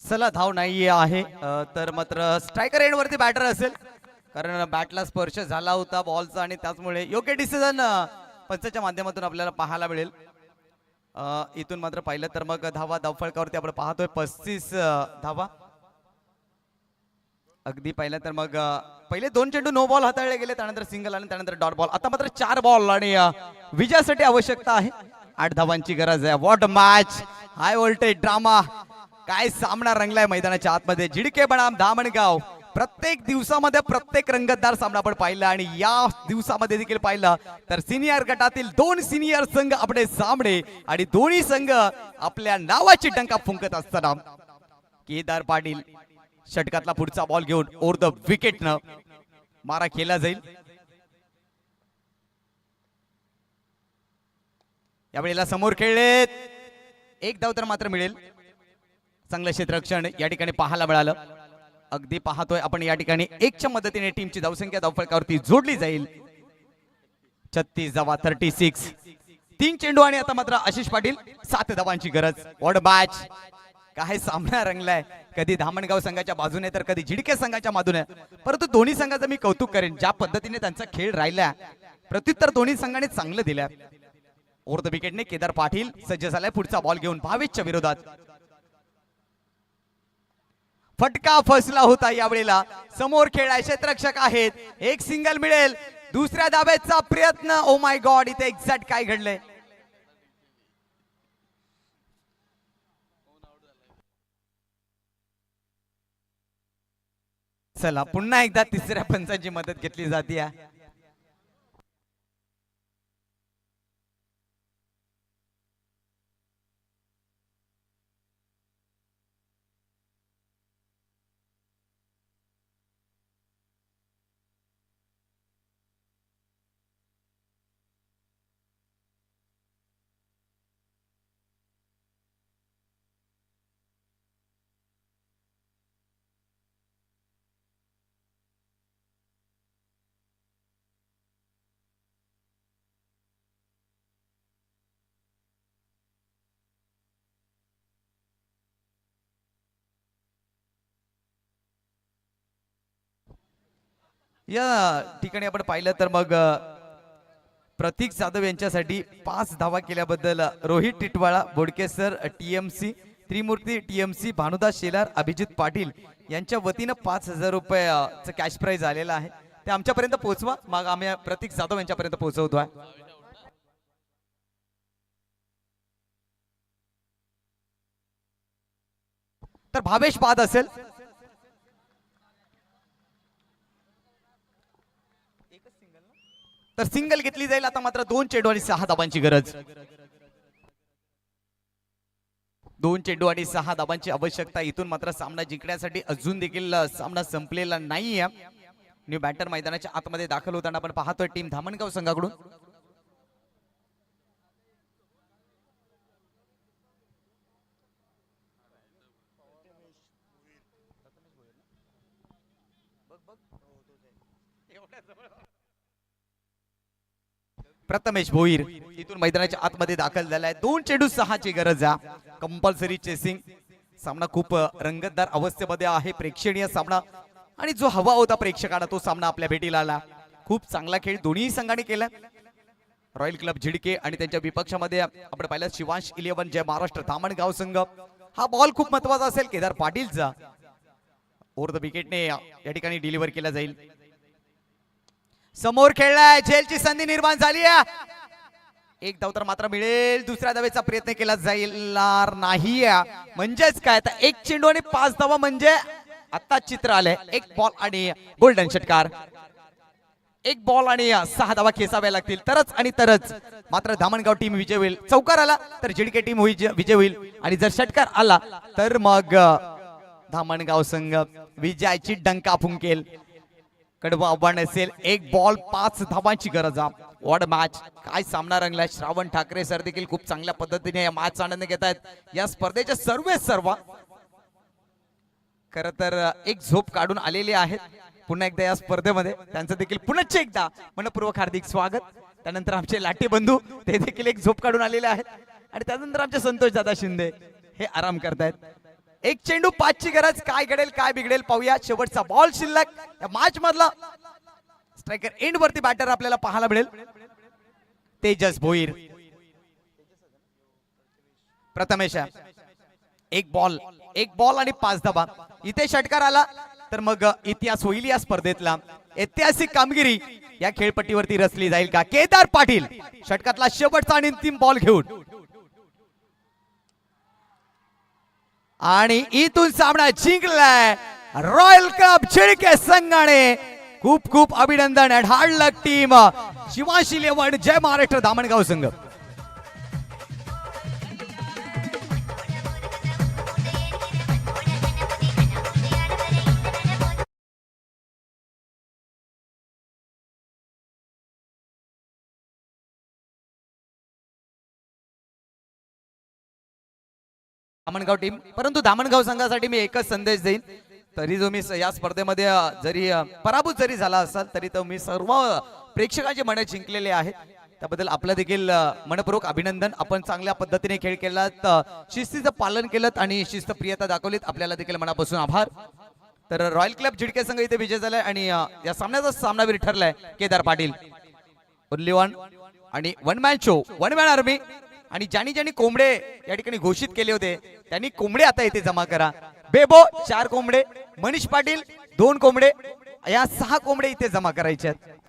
चला धाव नाही आहे तर मात्र स्ट्रायकर एंड वरती बॅटर असेल कारण बॅटला स्पर्श झाला होता बॉलचा आणि त्याचमुळे योग्य डिसिजन पंचाच्या माध्यमातून आपल्याला पाहायला मिळेल. इथून मात्र पाहिलं तर मग धावा धावफळकावरती आपण पाहतोय 35 धावा. अगदी पाहिलं तर मग पहिले 2 चेंडू नो बॉल हाताळले गेले त्यानंतर सिंगल आणि त्यानंतर डॉट बॉल. आता मात्र 4 बॉल आणि विजयासाठी आवश्यकता आहे 8 धावांची गरज आहे. What match. High voltage drama. काय सामना रंगलाय मैदानाच्या आतमध्ये. झिडके बनाम धामणगाव. प्रत्येक दिवसामध्ये प्रत्येक रंगतदार सामना आपण पाहिला आणि या दिवसामध्ये देखील पाहिला तर सिनियर गटातील 2 सिनियर संघ आपले सामने आणि दोन्ही संघ आपल्या नावाची डंका फुंकत असताना केदार पाटील षटकातला पुढचा बॉल घेऊन ओव्हर द विकेट न मारा केला जाईल. यावेळेला समोर खेळलेत, एक धाव तर मात्र मिळेल. चांगलं क्षेत्ररक्षण या ठिकाणी पाहायला मिळालं. अगदी पाहतोय आपण या ठिकाणी एकच्या मदतीने टीमची धावसंख्या धावफलकावरती जोडली जाईल. 36 धावा 36. 3 चेंडू आणि आता मात्र आशिष पाटील 7 धावांची गरज. वॉट मॅच, काय सामना रंगलाय. कधी धामणगाव संघाच्या बाजूने तर कधी झिडके संघाच्या बाजूने. परंतु दोन्ही संघाचं मी कौतुक करेन ज्या पद्धतीने त्यांचा खेळ राहिला. प्रत्युत्तर दोन्ही संघाने चांगलं दिलं. ओव्हर द विकेटने केदार पाटील सज्ज झालाय पुढचा बॉल घेऊन 22च्या विरोधात. फटका फसला होता यावेळेला. समोर खेळाय क्षेत्ररक्षक आहेत, एक सिंगल मिळेल. दुसऱ्या धाब्याचा प्रयत्न. ओ माय गॉड, इथे एक्झॅक्ट काय घडलंय. चला पुन्हा एकदा तिसऱ्या पंचाची मदत घेतली जाते. या ठिकाणी आपण पाहिलं तर मग प्रतीक जाधव यांच्यासाठी 5 धावा केल्याबद्दल रोहित टिटवाळा, बोडकेसर टीएमसी, त्रिमूर्ती टीएमसी, भानुदास शेलार, अभिजित पाटील यांच्या वतीनं 5,000 रुपयाचं कॅश प्राइज आलेला आहे. ते आमच्यापर्यंत पोहोचवा, मग आम्ही प्रतीक जाधव यांच्यापर्यंत पोहोचवतोय. तर भावेश बाद असेल. तर सिंगल घेतली जाईल. आता मात्र 2 चेंडू आणि 6 धाबांची गरज. 2 चेंडू आणि 6 धाबांची आवश्यकता. इथून मात्र सामना जिंकण्यासाठी अजून देखील सामना संपलेला नाहीये. न्यू बॅटर मैदानाच्या आतमध्ये दाखल होताना आपण पाहतोय टीम धामणगाव संघाकडून. प्रथमेश भोईर इथून मैदानाच्या आतमध्ये दाखल झालाय. 2 चेंडू 6ची गरज आहे. Compulsory chasing. सामना खूप रंगतदार अवस्थेमध्ये आहे. प्रेक्षणीय सामना आणि जो हवा होता प्रेक्षकांना तो सामना आपल्या भेटीला आला. खूप चांगला खेळ दोन्ही संघाने केला. रॉयल क्लब झिडके आणि त्यांच्या विपक्षामध्ये आपण पाहिलं शिवांश 11 जय महाराष्ट्र धामणगाव संघ. हा बॉल खूप महत्वाचा असेल केदार पाटीलचा. ओव्हर द विकेटने या ठिकाणी डिलिव्हर केला जाईल. समोर खेळलाय, झेलची संधी निर्माण झाली आहे. एक धाव तर मात्र मिळेल. दुसऱ्या धावेचा प्रयत्न केला जाईल नाही. म्हणजेच काय आता 1 चेंडू आणि 5 धावा म्हणजे आता चित्र आलंय. 1 बॉल आणि गोल्डन षटकार. 1 बॉल आणि 6 धावा खेचाव्या लागतील तरच आणि तरच मात्र धामणगाव टीम विजय होईल. चौकार आला तर झिडके टीम विजय होईल आणि जर षटकार आला तर मग धामणगाव संघ विजयाची डंका फुंकेल. कडवं आव्हान असेल. 1 बॉल 5 धावांची गरज. वॉट मॅच, काय सामना रंगलाय. श्रावण ठाकरे सर देखील खूप चांगल्या पद्धतीने या मॅच आनंद घेत आहेत. या स्पर्धेचे सर्व खर तर एक झोप काढून आलेले आहेत पुन्हा एकदा या स्पर्धेमध्ये. त्यांचं देखील पुनश्च एकदा मनपूर्वक हार्दिक स्वागत. त्यानंतर आमचे लाटे बंधू ते देखील एक झोप काढून आलेले आहेत आणि त्यानंतर आमचे संतोष दादा शिंदे हे आराम करतायत. 1 चेंडू 5ची गरज. काय घडेल काय बिघडेल पाहूया. शेवटचा बॉल शिल्लक. या मॅच मधला स्ट्रायकर एंड वरती बॅटर आपल्याला पाहायला मिळेल तेजस भोईर. प्रथमेश 1 बॉल आणि 5 धावा. इथे षटकार आला तर मग इतिहास होईल या स्पर्धेतला. ऐतिहासिक कामगिरी या खेळपट्टीवरती रचली जाईल का. केदार पाटील षटकातला शेवटचा आणि अंतिम बॉल घेऊन आणि इथून सामना जिंकलाय रॉयल क्लब झिडके संघाने. खूप खूप अभिनंदन. हार्ड लक टीम. शिवांश 11 जय महाराष्ट्र धामणगाव संघ. धामणगाव टीम. परंतु धामणगाव संघासाठी मी एकच संदेश देईन, तरी जो मी या स्पर्धेमध्ये जरी पराभूत जरी झाला असाल तरी तो मी सर्व प्रेक्षकांची मने जिंकलेले आहेत. त्याबद्दल आपलं देखील मनपूर्वक अभिनंदन. आपण चांगल्या पद्धतीने खेळ केलात, शिस्तीचं पालन केलं आणि शिस्तप्रियता दाखवलीत. आपल्याला देखील मनापासून आभार. तर रॉयल क्लब झिडके संघ इथे विजय झालाय आणि या सामन्याचा सामनावीर ठरलाय केदार पाटील. ओनली वन आणि one man show, one man army. आणि ज्यांनी कोंबडे या ठिकाणी घोषित केले होते त्यांनी कोंबडे आता इथे जमा करा. बेबो 4 कोंबडे, मनीष पाटील 2 कोंबडे, या 6 कोंबडे इथे जमा करायचे आहेत.